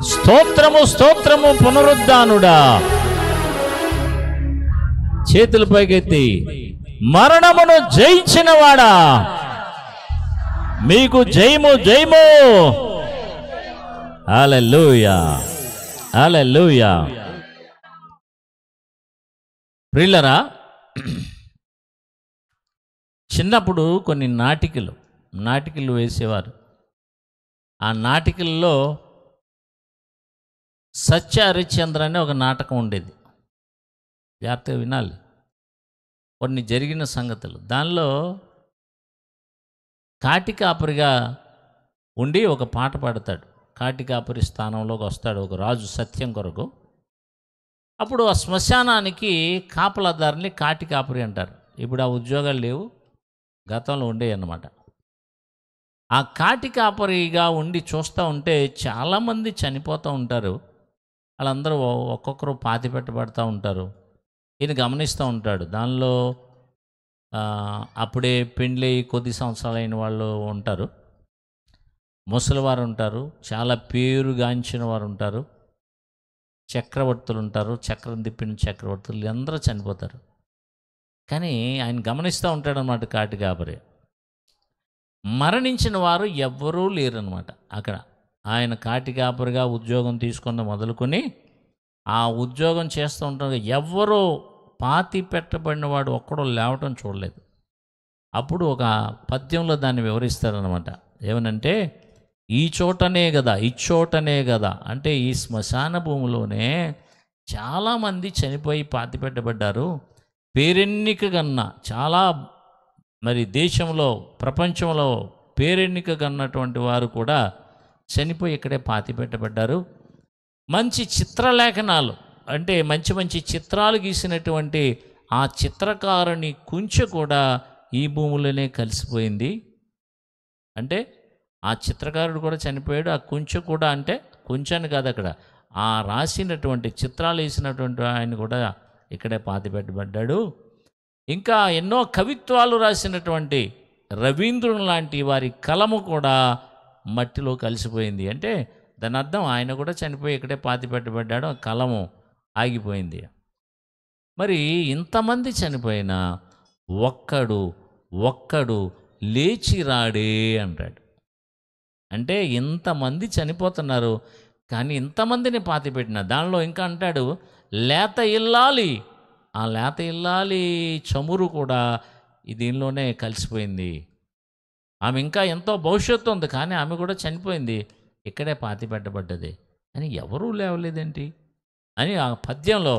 స్తోత్రము స్తోత్రము పునరుద్ధానుడా. చేతుల పైకెత్తి మరణమును జయించిన వాడా మీకు జయము జయము. హల్లెలూయా హల్లెలూయా. ప్రియులారా, చిన్నప్పుడు కొన్ని నాటికలు వేసేవారు. ఆ నాటికల్లో సత్య హరిశ్చంద్ర అనే ఒక నాటకం ఉండేది. జాగ్రత్తగా వినాలి, కొన్ని జరిగిన సంగతులు. దానిలో కాటికాపరిగా ఉండి ఒక పాట పాడతాడు. కాటికాపరి స్థానంలోకి వస్తాడు ఒక రాజు సత్యం కొరకు. అప్పుడు ఆ శ్మశానానికి కాపలాదారుని కాటికాపరి అంటారు. ఇప్పుడు ఆ ఉద్యోగాలు లేవు, గతంలో ఉండేవి అన్నమాట. ఆ కాటికాపరిగా ఉండి చూస్తూ ఉంటే చాలామంది చనిపోతూ ఉంటారు. వాళ్ళందరూ ఒక్కొక్కరు పాతి పెట్టబడుతూ ఉంటారు. ఈయన గమనిస్తూ ఉంటాడు. దానిలో అప్పుడే పెండ్లి కొద్ది సంవత్సరాలైన వాళ్ళు ఉంటారు, ముసలివారు ఉంటారు, చాలా పేరుగాంచిన వారు ఉంటారు, చక్రవర్తులు ఉంటారు, చక్రం తిప్పిన చక్రవర్తులు అందరూ చనిపోతారు. కానీ ఆయన గమనిస్తూ ఉంటాడనమాట కాటికాపరి. మరణించిన వారు ఎవ్వరూ లేరనమాట అక్కడ. ఆయన కాటికాపరిగా ఉద్యోగం తీసుకున్న మొదలుకొని ఆ ఉద్యోగం చేస్తూ ఉంటారు. ఎవ్వరూ పాతి పెట్టబడిన వాడు ఒక్కడో లేవటం చూడలేదు. అప్పుడు ఒక పద్యంలో దాన్ని వివరిస్తారనమాట. ఏమనంటే, ఈ చోటనే కదా, ఇచ్చోటనే కదా, అంటే ఈ శ్మశాన భూమిలోనే చాలామంది చనిపోయి పాతి పెట్టబడ్డారు. పేరెన్నిక కన్నా చాలా మరి దేశంలో ప్రపంచంలో పేరెన్నిక కన్నటువంటి వారు కూడా చనిపోయి ఇక్కడే పాతి పెట్టబడ్డారు. మంచి చిత్రలేఖనాలు అంటే మంచి మంచి చిత్రాలు గీసినటువంటి ఆ చిత్రకారుని కుంచె కూడా ఈ భూమిలోనే కలిసిపోయింది. అంటే ఆ చిత్రకారుడు కూడా చనిపోయాడు, ఆ కుంచె కూడా, అంటే కుంచెని కాదు అక్కడ, ఆ రాసినటువంటి చిత్రాలు వేసినటువంటి ఆయన కూడా ఇక్కడే పాతి పెట్టబడ్డాడు. ఇంకా ఎన్నో కవిత్వాలు రాసినటువంటి రవీంద్రుని లాంటి వారి కలము కూడా మట్టిలో కలిసిపోయింది. అంటే దాని అర్థం ఆయన కూడా చనిపోయి ఇక్కడే పాతి పెట్టబడ్డాడు, కలము ఆగిపోయింది. మరి ఇంతమంది చనిపోయినా ఒక్కడు లేచి రాడే అంటాడు. అంటే ఇంతమంది చనిపోతున్నారు కానీ ఇంతమందిని పాతి పెట్టిన దానిలో ఇంకా అంటాడు, లేత ఇల్లాలి, ఆ లేత ఇల్లాలి చమురు కూడా దీనిలోనే కలిసిపోయింది. ఆమె ఇంకా ఎంతో భవిష్యత్తు ఉంది కానీ ఆమె కూడా చనిపోయింది, ఇక్కడే పాతి పెట్టబడ్డది అని ఎవరూ లేవలేదేంటి అని ఆ పద్యంలో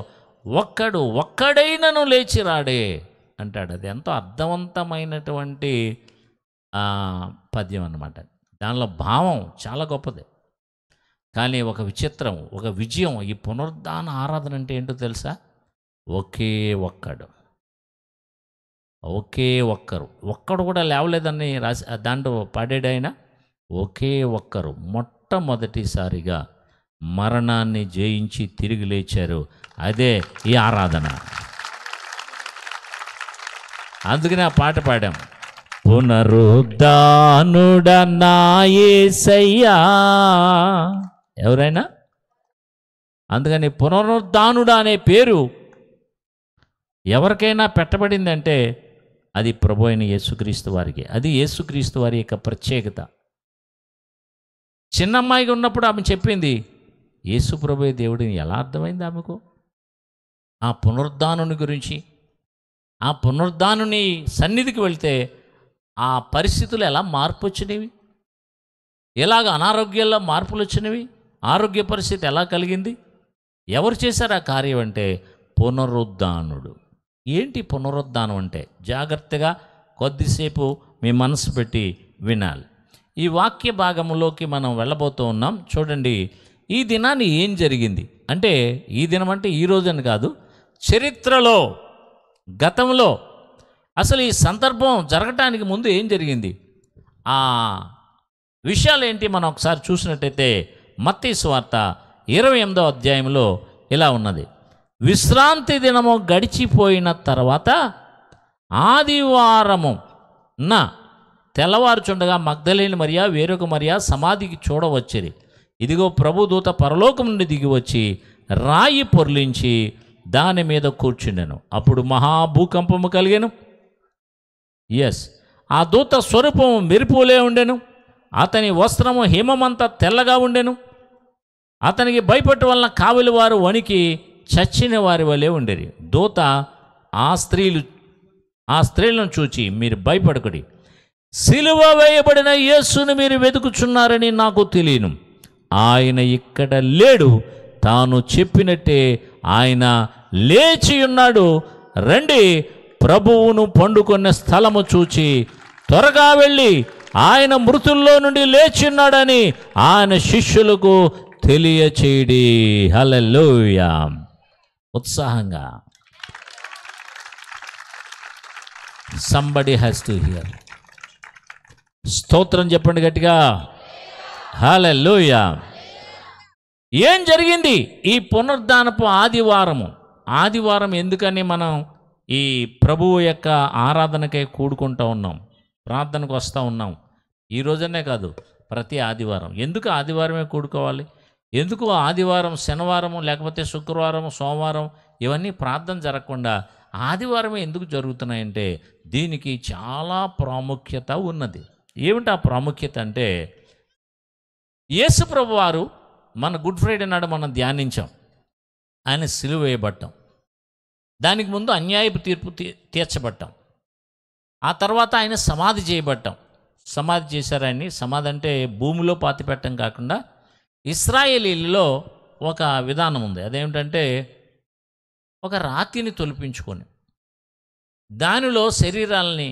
ఒక్కడైనను లేచి రాడే అంటాడు. అది ఎంతో అర్థవంతమైనటువంటి పద్యం అన్నమాట. దానిలో భావం చాలా గొప్పది. కానీ ఒక విచిత్రం, ఒక విజయం, ఈ పునరుద్ధాన ఆరాధన అంటే ఏంటో తెలుసా? ఒకే ఒక్కడు కూడా లేవలేదని రాసి దాంట్లో పాడాడు. ఒకే ఒక్కరు మొట్టమొదటిసారిగా మరణాన్ని జయించి తిరిగి లేచారు. అదే ఈ ఆరాధన. అందుకనే ఆ పాట పాడాం, పునరుద్ధానుడ నా యేసయ్యా. ఎవరైనా అందుకని పునరుద్ధానుడ అనే పేరు ఎవరికైనా పెట్టబడిందంటే అది ప్రభు అయిన యేసుక్రీస్తు వారికి. అది యేసుక్రీస్తు వారి యొక్క ప్రత్యేకత. చిన్నమ్మాయిగా ఉన్నప్పుడు ఆమె చెప్పింది, యేసు ప్రభువే దేవుడిని. ఎలా అర్థమైంది ఆమెకు ఆ పునరుద్ధానుని గురించి? ఆ పునరుద్ధానుని సన్నిధికి వెళ్తే ఆ పరిస్థితులు ఎలా మార్పు వచ్చినవి, ఎలాగ అనారోగ్యాల్లో మార్పులు వచ్చినవి, ఆరోగ్య పరిస్థితి ఎలా కలిగింది, ఎవరు చేశారు ఆ కార్యం అంటే పునరుద్ధానుడు. ఏంటి పునరుద్ధానం అంటే? జాగ్రత్తగా కొద్దిసేపు మీ మనసు పెట్టి వినాలి. ఈ వాక్య భాగంలోకి మనం వెళ్ళబోతూ ఉన్నాం. చూడండి, ఈ దినాన్ని ఏం జరిగింది అంటే, ఈ దినం అంటే ఈ రోజని కాదు, చరిత్రలో గతంలో అసలు ఈ సందర్భం జరగటానికి ముందు ఏం జరిగింది, ఆ విషయాలు ఏంటి మనం ఒకసారి చూసినట్టయితే మత్తయి సువార్త 28వ అధ్యాయంలో ఇలా ఉన్నది. విశ్రాంతి దినము గడిచిపోయిన తర్వాత ఆదివారము తెల్లవారుచుండగా మగ్దలేని మరియా వేరొక మరియా సమాధికి చూడవచ్చిరి. ఇదిగో ప్రభుదూత పరలోకం నుండి దిగి వచ్చి రాయి పొర్లించి దాని మీద కూర్చుండెను. అప్పుడు మహాభూకంపము కలిగెను. ఆ దూత స్వరూపము మెరుపులే ఉండెను. అతని వస్త్రము హిమమంతా తెల్లగా ఉండెను. అతనికి భయపట్టు వలన కావలి వారు వణికి చచ్చిన వారి వలె ఉండేది. దూత ఆ స్త్రీలను చూచి, మీరు భయపడకుడి, సిలువ వేయబడిన యేసును మీరు వెతుకుచున్నారని నాకు తెలియను. ఆయన ఇక్కడ లేడు, తాను చెప్పినట్టే ఆయన లేచి ఉన్నాడు. రండి, ప్రభువును పండుకొన్న స్థలము చూచి త్వరగా వెళ్ళి ఆయన మృతుల్లో నుండి లేచి ఉన్నాడని ఆయన శిష్యులకు తెలియచేయడి. హల్లెలూయా. ఉత్సాహంగా సంబడి హ్యాస్ టు హియర్. స్తోత్రం చెప్పండి గట్టిగా. హల్లెలూయా. ఏం జరిగింది ఈ పునరుద్ధానపు ఆదివారం ఎందుకని మనం ఈ ప్రభువు యొక్క ఆరాధనకై కూడుకుంటూ ఉన్నాం, ప్రార్థనకు వస్తూ ఉన్నాం. ఈ రోజనే కాదు, ప్రతి ఆదివారం. ఎందుకు ఆదివారమే కూడుకోవాలి? ఎందుకు ఆదివారం, శనివారం, లేకపోతే శుక్రవారం, సోమవారం ఇవన్నీ ప్రార్థన జరగకుండా ఆదివారమే ఎందుకు జరుగుతున్నాయంటే దీనికి చాలా ప్రాముఖ్యత ఉన్నది. ఏమిటి ఆ ప్రాముఖ్యత అంటే, యేసు ప్రభు వారు మన గుడ్ ఫ్రైడే నాడు మనం ధ్యానించాం. ఆయన సిలువ వేయబడ్డాం. దానికి ముందు అన్యాయపు తీర్పు తీర్చబడ్డాం. ఆ తర్వాత ఆయన సమాధి చేయబడ్డాం. సమాధి చేశారు ఆయన్ని. సమాధి అంటే భూమిలో పాతిపెట్టడం కాకుండా ఇశ్రాయేలీలలో ఒక విధానం ఉంది. అదేమిటంటే, ఒక రాతిని తొలిపించుకొని దానిలో శరీరాలని,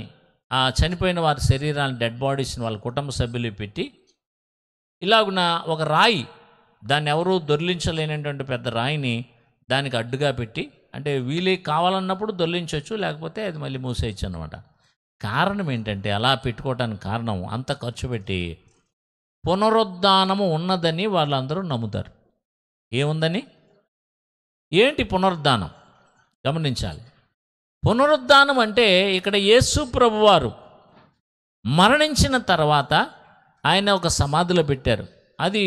ఆ చనిపోయిన వారి శరీరాలను, డెడ్ బాడీస్ని వాళ్ళ కుటుంబ సభ్యులు పెట్టి ఇలాగున ఒక రాయి, దాన్ని ఎవరూ దొర్లించలేనటువంటి పెద్ద రాయిని దానికి అడ్డుగా పెట్టి, అంటే వీలే కావాలన్నప్పుడు దొర్లించవచ్చు, లేకపోతే అది మళ్ళీ మూసేయచ్చు అనమాట. కారణం ఏంటంటే, అలా పెట్టుకోవటానికి కారణం, అంత ఖర్చు పెట్టి పునరుద్ధానము ఉన్నదని వాళ్ళందరూ నమ్ముతారు. ఏముందని? ఏంటి పునరుద్ధానం? గమనించాలి. పునరుద్ధానం అంటే ఇక్కడ యేసు ప్రభువారు మరణించిన తర్వాత ఆయన ఒక సమాధిలో పెట్టారు. అది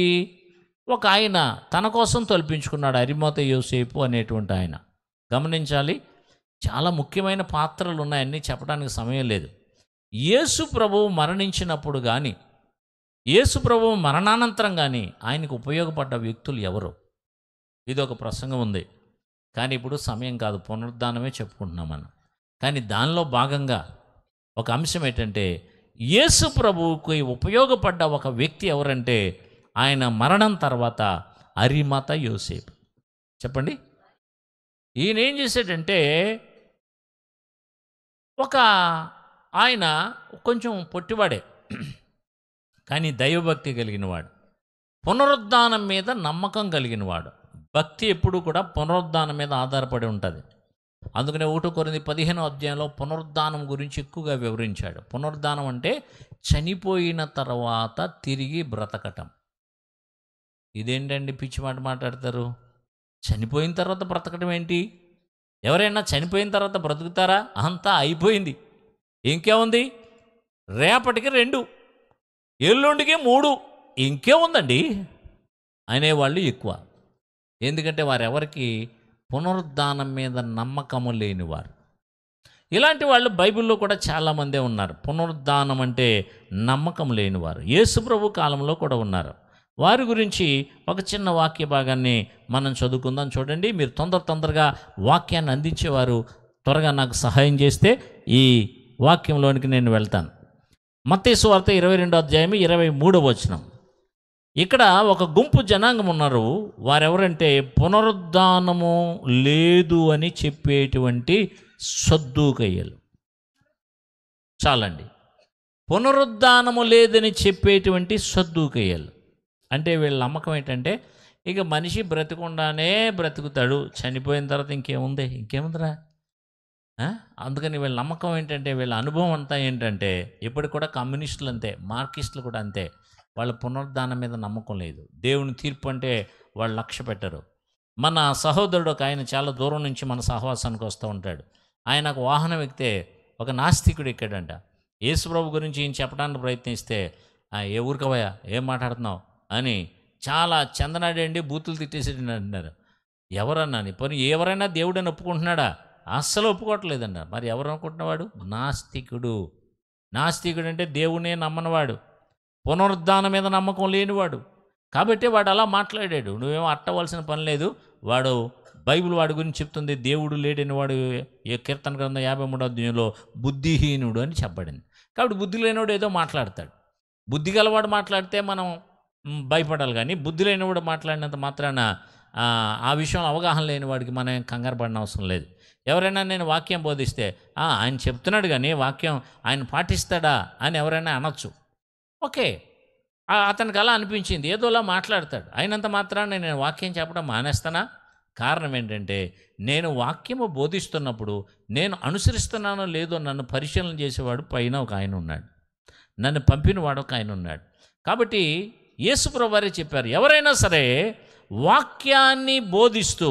ఒక ఆయన తన కోసం తొలిపించుకున్నాడు, అరిమోత యోసేపు అనేటువంటి ఆయన. గమనించాలి, చాలా ముఖ్యమైన పాత్రలు ఉన్నాయన్నీ చెప్పడానికి సమయం లేదు. యేసు ప్రభువు మరణించినప్పుడు కానీ, యేసు ప్రభువు మరణానంతరం కానీ ఆయనకు ఉపయోగపడ్డ వ్యక్తులు ఎవరు? ఇది ఒక ప్రసంగం ఉంది, కానీ ఇప్పుడు సమయం కాదు, పునరుద్ధానమే చెప్పుకుంటున్నాం మనం. కానీ దానిలో భాగంగా ఒక అంశం ఏంటంటే, యేసు ప్రభువుకి ఉపయోగపడ్డ ఒక వ్యక్తి ఎవరంటే, ఆయన మరణం తర్వాత అరిమత యోసేపు. చెప్పండి. ఈయన ఏం చేశాడంటే, ఒక ఆయన కొంచెం పొట్టివాడే, కానీ దైవభక్తి కలిగినవాడు, పునరుద్ధానం మీద నమ్మకం కలిగినవాడు. భక్తి ఎప్పుడు కూడా పునరుద్ధానం మీద ఆధారపడి ఉంటుంది. అందుకనే 1 కొరింథీ 15వ అధ్యాయంలో పునరుద్ధానం గురించి ఎక్కువగా వివరించాడు. పునరుద్ధానం అంటే చనిపోయిన తర్వాత తిరిగి బ్రతకటం. ఇదేంటండి పిచ్చి మాట మాట్లాడతారు? చనిపోయిన తర్వాత బ్రతకటం ఏంటి? ఎవరైనా చనిపోయిన తర్వాత బ్రతుకుతారా? అంతా అయిపోయింది, ఇంకేముంది? రేపటికి 2, ఎల్లుండికి 3, ఇంకేముందండి అనేవాళ్ళు ఎక్కువ. ఎందుకంటే వారెవరికి పునరుద్ధానం మీద నమ్మకము లేనివారు. ఇలాంటి వాళ్ళు బైబిల్లో కూడా చాలామందే ఉన్నారు, పునరుద్ధానం అంటే నమ్మకం లేనివారు. యేసు ప్రభు కాలంలో కూడా ఉన్నారు. వారి గురించి ఒక చిన్న వాక్య భాగాన్ని మనం చదువుకుందాం. చూడండి, మీరు తొందరగా వాక్యాన్ని అందించేవారు త్వరగా నాకు సహాయం చేస్తే ఈ వాక్యంలోనికి నేను వెళ్తాను. మత్తయి సువార్త 22వ అధ్యాయం 23వ వచనం. ఇక్కడ ఒక గుంపు జనాంగం ఉన్నారు. వారెవరంటే పునరుద్ధానము లేదు అని చెప్పేటువంటి సద్దూకయ్యలు. చాలండి, పునరుద్ధానము లేదని చెప్పేటువంటి సద్దూకయ్యలు. అంటే వీళ్ళ నమ్మకం ఏంటంటే, ఇక మనిషి బ్రతికుండానే బ్రతుకుతాడు, చనిపోయిన తర్వాత ఇంకేముందిరా. అందుకని వీళ్ళ నమ్మకం ఏంటంటే, వీళ్ళ అనుభవం అంతా ఏంటంటే, ఇప్పటికి కూడా కమ్యూనిస్టులు అంతే, మార్కిస్టులు కూడా అంతే, వాళ్ళ పునరుద్ధానం మీద నమ్మకం లేదు. దేవుని తీర్పు అంటే వాళ్ళు లక్ష్య పెట్టరు. మన సహోదరుడు ఒక ఆయన చాలా దూరం నుంచి మన సహవాసానికి వస్తూ ఉంటాడు. ఆయన ఒక వాహనం ఎక్కితే ఒక నాస్తికుడు ఎక్కాడంట. యేసుప్రభు గురించి ఈయన చెప్పడానికి ప్రయత్నిస్తే ఏ ఊరికవయ్యా ఏం మాట్లాడుతున్నావు అని చాలా చందనాడండి బూతులు తిట్టేసేటండి అంటున్నారు. ఎవరన్నాని పోనీ ఎవరైనా దేవుడని ఒప్పుకుంటున్నాడా? అస్సలు ఒప్పుకోవట్లేదన్న. మరి ఎవరు అనుకుంటున్నవాడు? నాస్తికుడు. నాస్తికుడు అంటే దేవునే నమ్మనివాడు, పునరుద్ధానం మీద నమ్మకం లేనివాడు. కాబట్టి వాడు అలా మాట్లాడాడు. నువ్వేమో అట్టవలసిన పని లేదు. వాడు బైబిల్ వాడి గురించి చెప్తుంది, దేవుడు లేడని వాడు ఏ కీర్తన గ్రంథం 53వ అధ్యాయంలో బుద్ధిహీనుడు అని చెప్పబడింది. కాబట్టి బుద్ధి లేనివాడు ఏదో మాట్లాడతాడు. బుద్ధి గలవాడు మాట్లాడితే మనం భయపడాలి, కానీ బుద్ధి లేనివాడు మాట్లాడినంత మాత్రాన ఆ విషయంలో అవగాహన లేని వాడికి మనం కంగారు పడిన అవసరం లేదు. ఎవరైనా నేను వాక్యం బోధిస్తే ఆయన చెప్తున్నాడు కానీ వాక్యం ఆయన పాటిస్తాడా అని ఎవరైనా అనొచ్చు. ఓకే, అతనికి అలా అనిపించింది, ఏదోలా మాట్లాడతాడు. అయినంత మాత్రాన నేను వాక్యం చెప్పడం మానేస్తానా? కారణం ఏంటంటే నేను వాక్యము బోధిస్తున్నప్పుడు నేను అనుసరిస్తున్నానో లేదో నన్ను పరిశీలన చేసేవాడు పైన ఒక ఆయన ఉన్నాడు, నన్ను పంపినవాడు ఒక ఆయన ఉన్నాడు. కాబట్టి యేసుప్రభువు వారే చెప్పారు, ఎవరైనా సరే వాక్యాన్ని బోధిస్తూ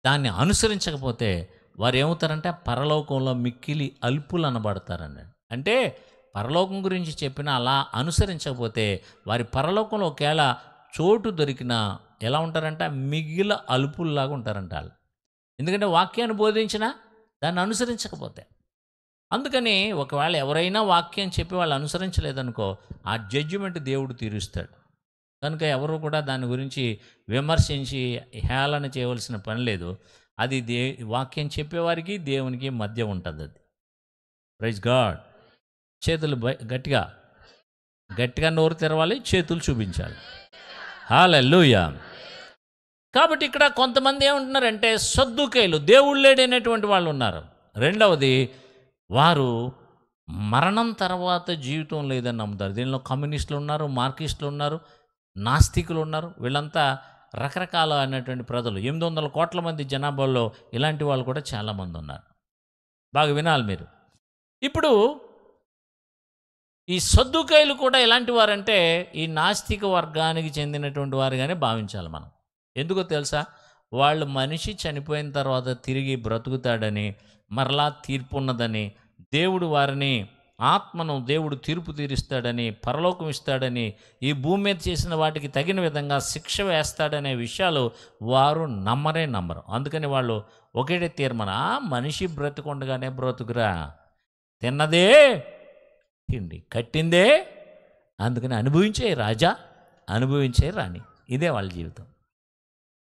దాన్ని అనుసరించకపోతే వారు ఏమవుతారంటే పరలోకంలో మిక్కిలి అల్పులు అనబడతారన్నాడు. అంటే పరలోకం గురించి చెప్పినా అలా అనుసరించకపోతే వారి పరలోకంలో ఒకవేళ చోటు దొరికినా ఎలా ఉంటారంటే మిగిలిన అల్పుల్లాగా ఉంటారంట వాళ్ళు. ఎందుకంటే వాక్యాన్ని బోధించినా దాన్ని అనుసరించకపోతే. అందుకని ఒకవేళ ఎవరైనా వాక్యం చెప్పి వాళ్ళు అనుసరించలేదనుకో, ఆ జడ్జిమెంట్ దేవుడు తీరుస్తాడు. కనుక ఎవరు కూడా దాని గురించి విమర్శించి హేళన చేయవలసిన పని లేదు. అది వాక్యం చెప్పేవారికి దేవునికి మధ్య ఉంటుంది. అది ప్రైజ్ గాడ్. చేతులు గట్టిగా నోరు తెరవాలి, చేతులు చూపించాలి. హల్లెలూయా. కాబట్టి ఇక్కడ కొంతమంది ఏమంటున్నారంటే సద్దూకయ్యులు, దేవుడు లేడనేటువంటి వాళ్ళు ఉన్నారు. రెండవది, వారు మరణం తర్వాత జీవితం లేదని నమ్ముతారు. దీనిలో కమ్యూనిస్టులు ఉన్నారు, మార్కిస్టులు ఉన్నారు, నాస్తికులు ఉన్నారు. వీళ్ళంతా రకరకాల అనేటువంటి ప్రజలు. 800 కోట్ల మంది జనాభాలో ఇలాంటి వాళ్ళు కూడా చాలామంది ఉన్నారు. బాగా వినాలి మీరు. ఇప్పుడు ఈ సద్దూకయ్యులు కూడా ఎలాంటి వారంటే ఈ నాస్తిక వర్గానికి చెందినటువంటి వారుగానే భావించాలి మనం. ఎందుకో తెలుసా? వాళ్ళు మనిషి చనిపోయిన తర్వాత తిరిగి బ్రతుకుతాడని, మరలా తీర్పు ఉన్నదని, దేవుడు వారిని ఆత్మను దేవుడు తీర్పు తీరుస్తాడని, పరలోకం ఇస్తాడని, ఈ భూమి మీద చేసిన వాటికి తగిన విధంగా శిక్ష వేస్తాడనే విషయాలు వారు నమ్మరు. అందుకని వాళ్ళు ఒకటే తీర్మానం, మనిషి బ్రతుకుండగానే బ్రతుకురా, తిన్నదే తిండి, కట్టిందే అందుకని అనుభవించే రాజా, అనుభవించే రాణి. ఇదే వాళ్ళ జీవితం.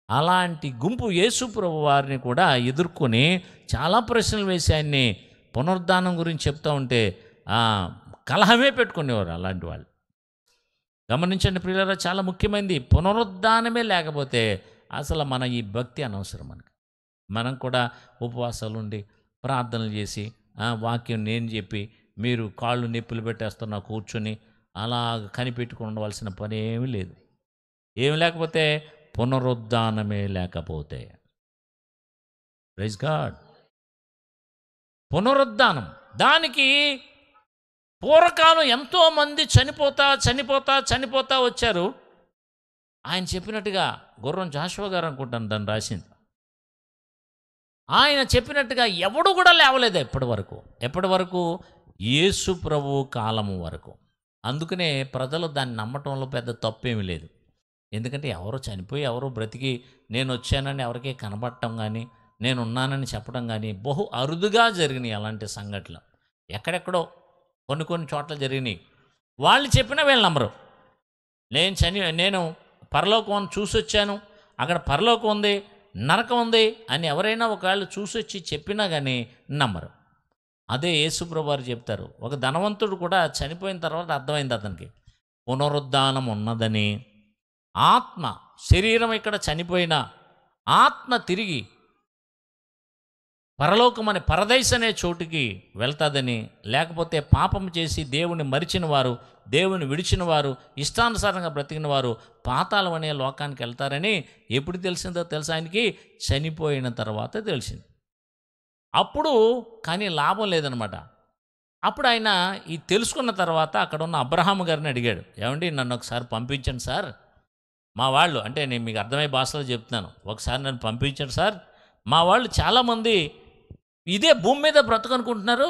అలాంటి గుంపు యేసుప్రభు వారిని కూడా ఎదుర్కొని చాలా ప్రశ్నలు వేసి ఆయన్ని పునరుద్ధానం గురించి చెప్తూ ఉంటే కలహమే పెట్టుకునేవారు అలాంటి వాళ్ళు. గమనించండి ప్రియులారా, చాలా ముఖ్యమైనది. పునరుద్ధానమే లేకపోతే అసలు మన ఈ భక్తి అనవసరం. మనం కూడా ఉపవాసాలు ఉండి ప్రార్థనలు చేసి వాక్యం నేను చెప్పి మీరు కాళ్ళు నొప్పులు పెట్టేస్తున్నా కూర్చొని అలా కనిపెట్టుకుని ఉండవలసిన పని ఏమీ లేదు. ఏమి లేకపోతే పునరుద్ధానమే లేకపోతే. Praise God. పునరుద్ధానం, దానికి పూర్వకాలం ఎంతోమంది చనిపోతా వచ్చారు. ఆయన చెప్పినట్టుగా గుర్రం జాషువా గారు అనుకుంటాను దాన్ని రాసింది. ఆయన చెప్పినట్టుగా ఎవడు కూడా లేవలేదు ఎప్పటి వరకు యేసు ప్రభువు కాలము వరకు. అందుకనే ప్రజలు దాన్ని నమ్మటంలో పెద్ద తప్పేమీ లేదు. ఎందుకంటే ఎవరు చనిపోయి ఎవరు బ్రతికి నేను వచ్చానని ఎవరికీ కనబడటం కానీ, నేనున్నానని చెప్పడం కానీ బహు అరుదుగా జరిగినాయి అలాంటి సంఘటనలు. ఎక్కడెక్కడో కొన్ని చోట్ల జరిగినాయి. వాళ్ళు చెప్పినా వీళ్ళు నమ్మరు. నేను పరలోకం చూసి వచ్చాను, అక్కడ పరలోకం ఉంది, నరకం ఉంది అని ఎవరైనా ఒకవేళ చూసొచ్చి చెప్పినా కానీ నమ్మరు. అదే యేసుప్రభువు వారు చెప్తారు. ఒక ధనవంతుడు కూడా చనిపోయిన తర్వాత అర్థమైంది అతనికి పునరుద్ధానం ఉన్నదని. ఆత్మ, శరీరం ఇక్కడ చనిపోయిన ఆత్మ తిరిగి పరలోకం అనే పరదైస్ అనే చోటుకి వెళ్తాదని, లేకపోతే పాపం చేసి దేవుని మరిచిన వారు, దేవుని విడిచిన వారు, ఇష్టానుసారంగా బ్రతికిన వారు పాతాళం అనే లోకానికి వెళ్తారని ఎప్పుడు తెలిసిందో తెలుసా? ఆయనకి చనిపోయిన తర్వాత తెలిసింది. అప్పుడు కానీ లాభం లేదనమాట. అప్పుడు ఆయన ఈ తెలుసుకున్న తర్వాత అక్కడ ఉన్న అబ్రహాము గారిని అడిగాడు, ఏమండి నన్ను ఒకసారి పంపించండి సార్, మా వాళ్ళు, అంటే నేను మీకు అర్థమయ్యే భాషలో చెప్తున్నాను, ఒకసారి నన్ను పంపించండి సార్, మా వాళ్ళు చాలామంది ఇదే భూమి మీద బ్రతుకనుకుంటున్నారు.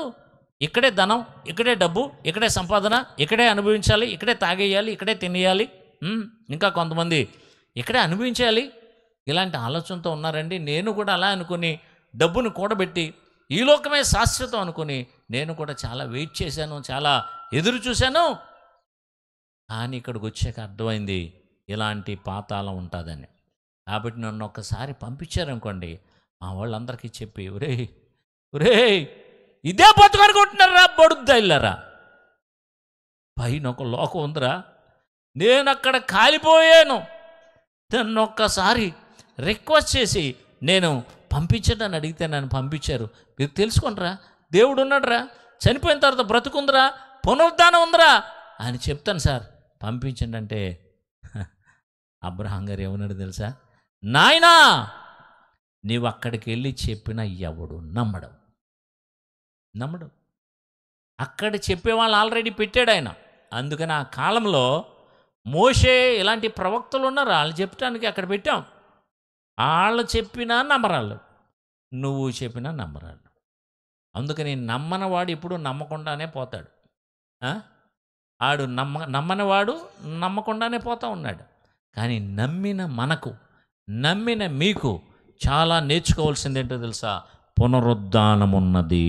ఇక్కడే ధనం, ఇక్కడే డబ్బు, ఇక్కడే సంపాదన, ఇక్కడే అనుభవించాలి, ఇక్కడే తాగేయాలి, ఇక్కడే తినేయాలి, ఇంకా కొంతమంది ఇక్కడే అనుభవించాలి. ఇలాంటి ఆలోచనతో ఉన్నారండి. నేను కూడా అలా అనుకుని డబ్బును కూడబెట్టి ఈ లోకమే శాశ్వతం అనుకుని నేను కూడా చాలా వెయిట్ చేశాను, చాలా ఎదురు చూశాను. కానీ ఇక్కడికి వచ్చాక అర్థమైంది ఇలాంటి పాతాళం ఉంటుందని. కాబట్టి నన్ను ఒక్కసారి పంపించారనుకోండి, మా వాళ్ళందరికీ చెప్పి, ఒరే ఒరే ఇదే బతుకనుకుంటున్నారా బడుద్దా ఇల్లరా, పైన ఒక లోకం ఉందిరా, నేను అక్కడ కాలిపోయాను, నన్ను ఒక్కసారి రిక్వెస్ట్ చేసి నేను పంపించండి అని అడిగితే నన్ను పంపించారు. మీరు తెలుసుకుంటారా, దేవుడు ఉన్నాడురా, చనిపోయిన తర్వాత బ్రతుకుందిరా, పునరుద్ధానం ఉందిరా అని చెప్తాను సార్, పంపించండి అంటే అబ్రహాం గారు ఏమన్నాడు తెలుసా? నాయనా నీవు అక్కడికి వెళ్ళి చెప్పినా ఎవడు నమ్మడు. అక్కడ చెప్పేవాళ్ళు ఆల్రెడీ పెట్టాడు ఆయన. అందుకని ఆ కాలంలో మోషే ఇలాంటి ప్రవక్తలు ఉన్నారు, వాళ్ళు చెప్పడానికి అక్కడ పెట్టాం. వాళ్ళు చెప్పినా నమ్మరాళ్ళు, నువ్వు చెప్పినా నమ్మరాళ్ళు. అందుకని నమ్మనవాడు ఇప్పుడు నమ్మకుండానే పోతాడు. ఆడు నమ్మనివాడు నమ్మకుండానే పోతూ ఉన్నాడు. కానీ నమ్మిన మనకు, నమ్మిన మీకు చాలా నేర్చుకోవాల్సింది ఏంటో తెలుసా? పునరుద్ధానం ఉన్నది.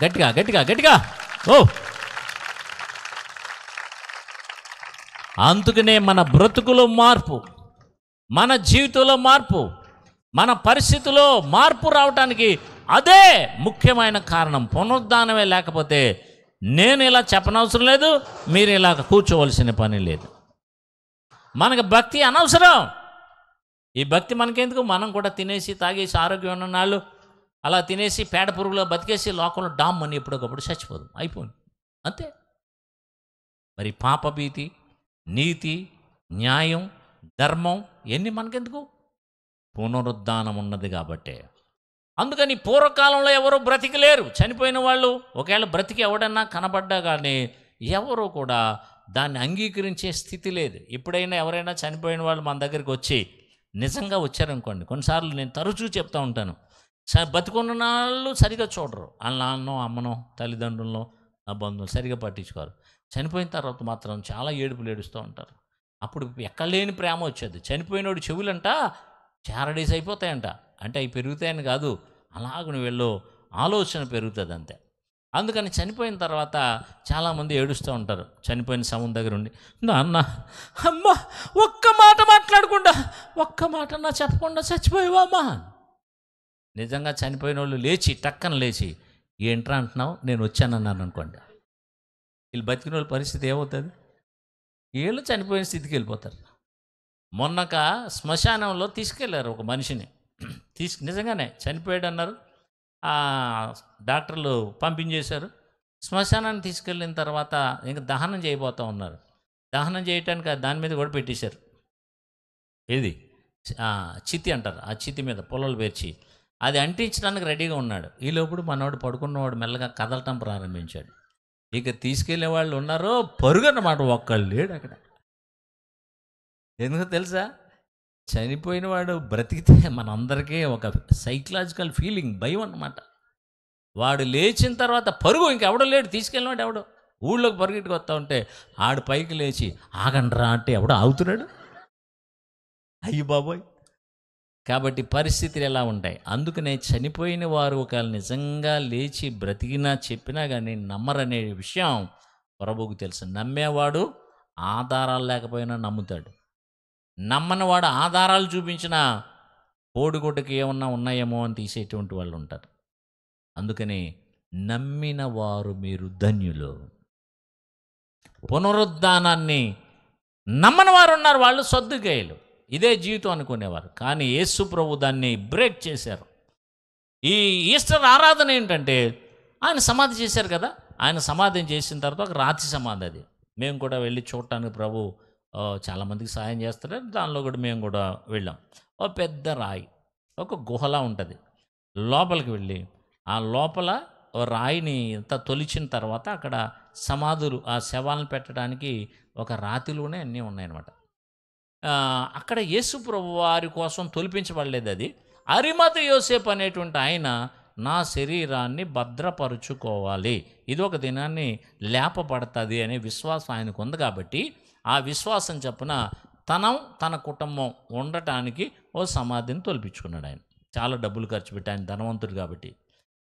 గట్టిగా గట్టిగా గట్టిగా ఓ! అందుకనే మన బ్రతుకులో మార్పు, మన జీవితంలో మార్పు, మన పరిస్థితిలో మార్పు రావటానికి అదే ముఖ్యమైన కారణం. పునరుద్ధానమే లేకపోతే నేను ఇలా చెప్పనవసరం లేదు, మీరు ఇలా కూర్చోవలసిన పని లేదు. మనకు భక్తి అనవసరం. ఈ భక్తి మనకెందుకు? మనం కూడా తినేసి తాగేసి ఆరోగ్యం ఉన్న నాళ్ళు అలా తినేసి పేడ పురుగులో బతికేసి లోకంలో డామ్ అని ఎప్పటికప్పుడు చచ్చిపోదు, అయిపోయింది అంతే. మరి పాపభీతి, నీతి, న్యాయం, ధర్మం ఇవన్నీ మనకెందుకు? పునరుద్ధానం ఉన్నది కాబట్టే. అందుకని పూర్వకాలంలో ఎవరు బ్రతికలేరు, చనిపోయిన వాళ్ళు ఒకవేళ బ్రతికి ఎవడన్నా కనబడ్డా కానీ ఎవరు కూడా దాన్ని అంగీకరించే స్థితి లేదు. ఎప్పుడైనా ఎవరైనా చనిపోయిన వాళ్ళు మన దగ్గరికి వచ్చి నిజంగా వచ్చారనుకోండి, కొన్నిసార్లు నేను తరచూ చెప్తూ ఉంటాను, బతికున్న వాళ్ళు సరిగా చూడరు, వాళ్ళ నాన్నో అమ్మనో తల్లిదండ్రులను ఆ బంధువులు సరిగా పట్టించుకోరు. చనిపోయిన తర్వాత మాత్రం చాలా ఏడుపులు ఏడుస్తూ ఉంటారు. అప్పుడు ఎక్కలేని ప్రేమ వచ్చేది. చనిపోయినోడు చెవులంట చారడీస్ అయిపోతాయంట, అంటే అవి పెరుగుతాయని కాదు, అలాగ వీళ్ళు ఆలోచన పెరుగుతుంది అంతే. అందుకని చనిపోయిన తర్వాత చాలామంది ఏడుస్తూ ఉంటారు. చనిపోయిన శవం దగ్గర ఉండి, నాన్న అమ్మ ఒక్క మాట మాట్లాడకుండా, ఒక్క మాట నా చెప్పకుండా చచ్చిపోయావా అమ్మా. నిజంగా చనిపోయిన వాళ్ళు లేచి టక్కన లేచి ఏంట్రా అంటున్నావు, నేను వచ్చానన్నాను అనుకోండి, వీళ్ళు బతికిన వాళ్ళ పరిస్థితి ఏమవుతుంది? వీళ్ళు చనిపోయిన స్థితికి వెళ్ళిపోతారు. మొన్నక శ్మశానంలో తీసుకెళ్ళారు ఒక మనిషిని, నిజంగానే చనిపోయాడు అన్నారు, డాక్టర్లు పంపించేశారు. శ్మశానాన్ని తీసుకెళ్ళిన తర్వాత ఇంకా దహనం చేయబోతూ ఉన్నారు. దహనం చేయటానికి దాని మీద కూడా పెట్టేశారు, ఏది చితి అంటారు, ఆ చితి మీద పొలాలు పేర్చి అది అంటించడానికి రెడీగా ఉన్నాడు. ఈలోపుడు మనవాడు పడుకున్నవాడు మెల్లగా కదలటం ప్రారంభించాడు. ఇక తీసుకెళ్లే వాళ్ళు ఉన్నారో పరుగన్నమాట, ఒక్కళ్ళు లేడు అక్కడ. ఎందుకు తెలుసా? చనిపోయిన వాడు బ్రతికితే మనందరికీ ఒక సైకలాజికల్ ఫీలింగ్, భయం అన్నమాట. వాడు లేచిన తర్వాత పరుగు, ఇంకెవడో లేడు, తీసుకెళ్ళినవాడు ఎవడో ఊళ్ళోకి పరుగెట్టుకు వస్తూ ఉంటే ఆడు పైకి లేచి ఆగండ్రా అంటే ఎవడో ఆగుతున్నాడు. అయ్యి బాబోయ్. కాబట్టి పరిస్థితులు ఎలా ఉంటాయి. అందుకనే చనిపోయిన వారు ఒకవేళ నిజంగా లేచి బ్రతికినా చెప్పినా కానీ నమ్మరనే విషయం ప్రభువుకు తెలుసు. నమ్మేవాడు ఆధారాలు లేకపోయినా నమ్ముతాడు, నమ్మనివాడు ఆధారాలు చూపించినా కోడిగుడ్డకి ఏమన్నా ఉన్నాయేమో అని తీసేటువంటి వాళ్ళు ఉంటారు. అందుకని నమ్మిన వారు మీరు ధన్యులు. పునరుద్ధానాన్ని నమ్మని వారు ఉన్నారు, వాళ్ళు సద్దుకేయులు, ఇదే జీవితం అనుకునేవారు. కానీ యేసు ప్రభు దాన్ని బ్రేక్ చేశారు. ఈ ఈస్టర్ ఆరాధన ఏంటంటే ఆయన సమాధి చేశారు కదా, ఆయన సమాధి చేసిన తర్వాత ఒక రాతి సమాధి, అది మేము కూడా వెళ్ళి చూడటానికి ప్రభు చాలామందికి సాయం చేస్తారు, దానిలో కూడా మేము కూడా వెళ్ళాం. ఒక పెద్ద రాయి, ఒక గుహలా ఉంటుంది. లోపలికి వెళ్ళి ఆ లోపల రాయిని ఎంత తొలిచిన తర్వాత అక్కడ సమాధులు, ఆ శవాలను పెట్టడానికి ఒక రాతిలోనే అన్నీ ఉన్నాయన్నమాట. అక్కడ యేసు ప్రభు వారి కోసం తొలిపించబడలేదు అది, అరిమతయి యోసేపు అనేటువంటి ఆయన నా శరీరాన్ని భద్రపరుచుకోవాలి, ఇది ఒక దినాన్ని లేపబడుతుంది అనే విశ్వాసం ఆయనకు ఉంది. కాబట్టి ఆ విశ్వాసం చొప్పున తన కుటుంబం ఉండటానికి ఓ సమాధిని తొలిపించుకున్నాడు. ఆయన చాలా డబ్బులు ఖర్చు పెట్టి, ఆయన ధనవంతుడు కాబట్టి.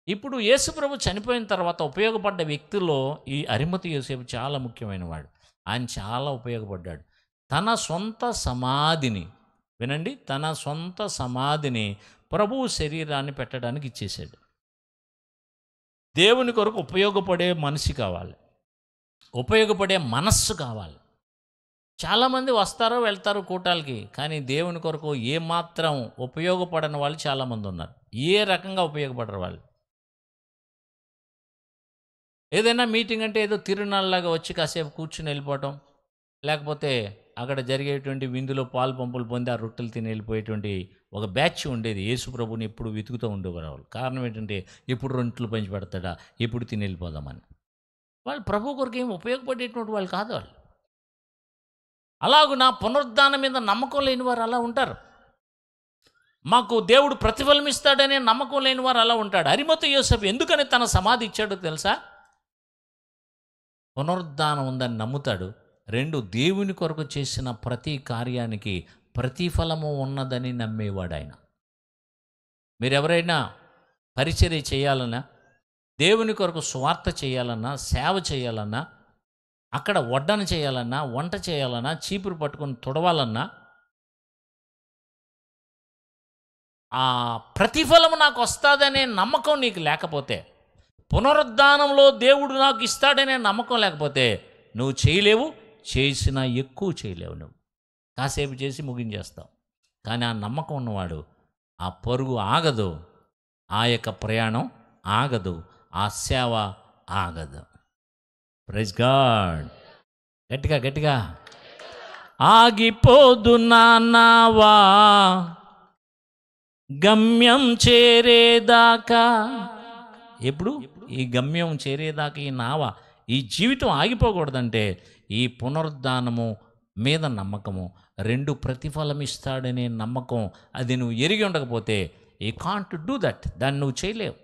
ఇప్పుడు యేసుప్రభు చనిపోయిన తర్వాత ఉపయోగపడ్డ వ్యక్తుల్లో ఈ అరిమతయి యోసేపు చాలా ముఖ్యమైన వాడు. ఆయన చాలా ఉపయోగపడ్డాడు. తన సొంత సమాధిని, వినండి, తన సొంత సమాధిని ప్రభువు శరీరాన్ని పెట్టడానికి ఇచ్చేసాడు. దేవుని కొరకు ఉపయోగపడే మనిషి కావాలి, ఉపయోగపడే మనస్సు కావాలి. చాలామంది వస్తారో వెళ్తారు కూటాలకి, కానీ దేవుని కొరకు ఏమాత్రం ఉపయోగపడని వాళ్ళు చాలామంది ఉన్నారు. ఏ రకంగా ఉపయోగపడరు వాళ్ళు. ఏదైనా మీటింగ్ అంటే ఏదో తిరునాళ్ళలాగా వచ్చి కాసేపు కూర్చుని వెళ్ళిపోవటం, లేకపోతే అక్కడ జరిగేటువంటి విందులో పాలు పంపులు పొంది ఆ రొట్టెలు తిని వెళ్ళిపోయేటువంటి ఒక బ్యాచ్ ఉండేది. యేసుప్రభుని ఎప్పుడు వెతుకుతూ ఉండేవారు. కారణం ఏంటంటే ఎప్పుడు రొట్టెలు పంచి పెడతాడా, ఎప్పుడు తిని వెళ్ళిపోదామని. వాళ్ళు ప్రభు కొరకు ఏం ఉపయోగపడేటువంటి వాళ్ళు కాదు వాళ్ళు. అలాగూ నా పునరుద్ధానం మీద నమ్మకం లేని వారు అలా ఉంటారు. మాకు దేవుడు ప్రతిఫలం ఇస్తాడనే నమ్మకం లేని వారు అలా ఉంటాడు. అరిమతయి యోసేపు ఎందుకని తన సమాధి ఇచ్చాడో తెలుసా? పునరుద్ధానం ఉందని నమ్ముతాడు. 2, దేవుని కొరకు చేసిన ప్రతి కార్యానికి ప్రతిఫలము ఉన్నదని నమ్మేవాడు ఆయన. మీరెవరైనా పరిచర్య చేయాలన్నా, దేవుని కొరకు స్వార్థ చేయాలన్నా, సేవ చేయాలన్నా, అక్కడ వడ్డన చేయాలన్నా, వంట చేయాలన్నా, చీపురు పట్టుకొని తుడవాలన్నా, ఆ ప్రతిఫలము నాకు వస్తుందనే నమ్మకం నీకు లేకపోతే, పునరుద్ధానంలో దేవుడు నాకు ఇస్తాడనే నమ్మకం లేకపోతే నువ్వు చేయలేవు. చేసినా ఎక్కువ చేయలేవు. నువ్వు కాసేపు చేసి ముగించేస్తావు. కానీ ఆ నమ్మకం ఉన్నవాడు ఆ పరుగు ఆగదు, ఆ యొక్క ప్రయాణం ఆగదు, ఆ సేవ ఆగదు. Praise God. గట్టిగా గట్టిగా. ఆగిపోదు నావా గమ్యం చేరేదాకా. ఎప్పుడు ఈ గమ్యం చేరేదాకా ఈ నావ, ఈ జీవితం ఆగిపోకూడదంటే ఈ పునరుద్ధానము మీద నమ్మకము, 2 ప్రతిఫలం ఇస్తాడనే నమ్మకం, అది నువ్వు ఎరిగి ఉండకపోతే యూ కాంట్ డూ దట్. దాన్ని నువ్వు చేయలేవు.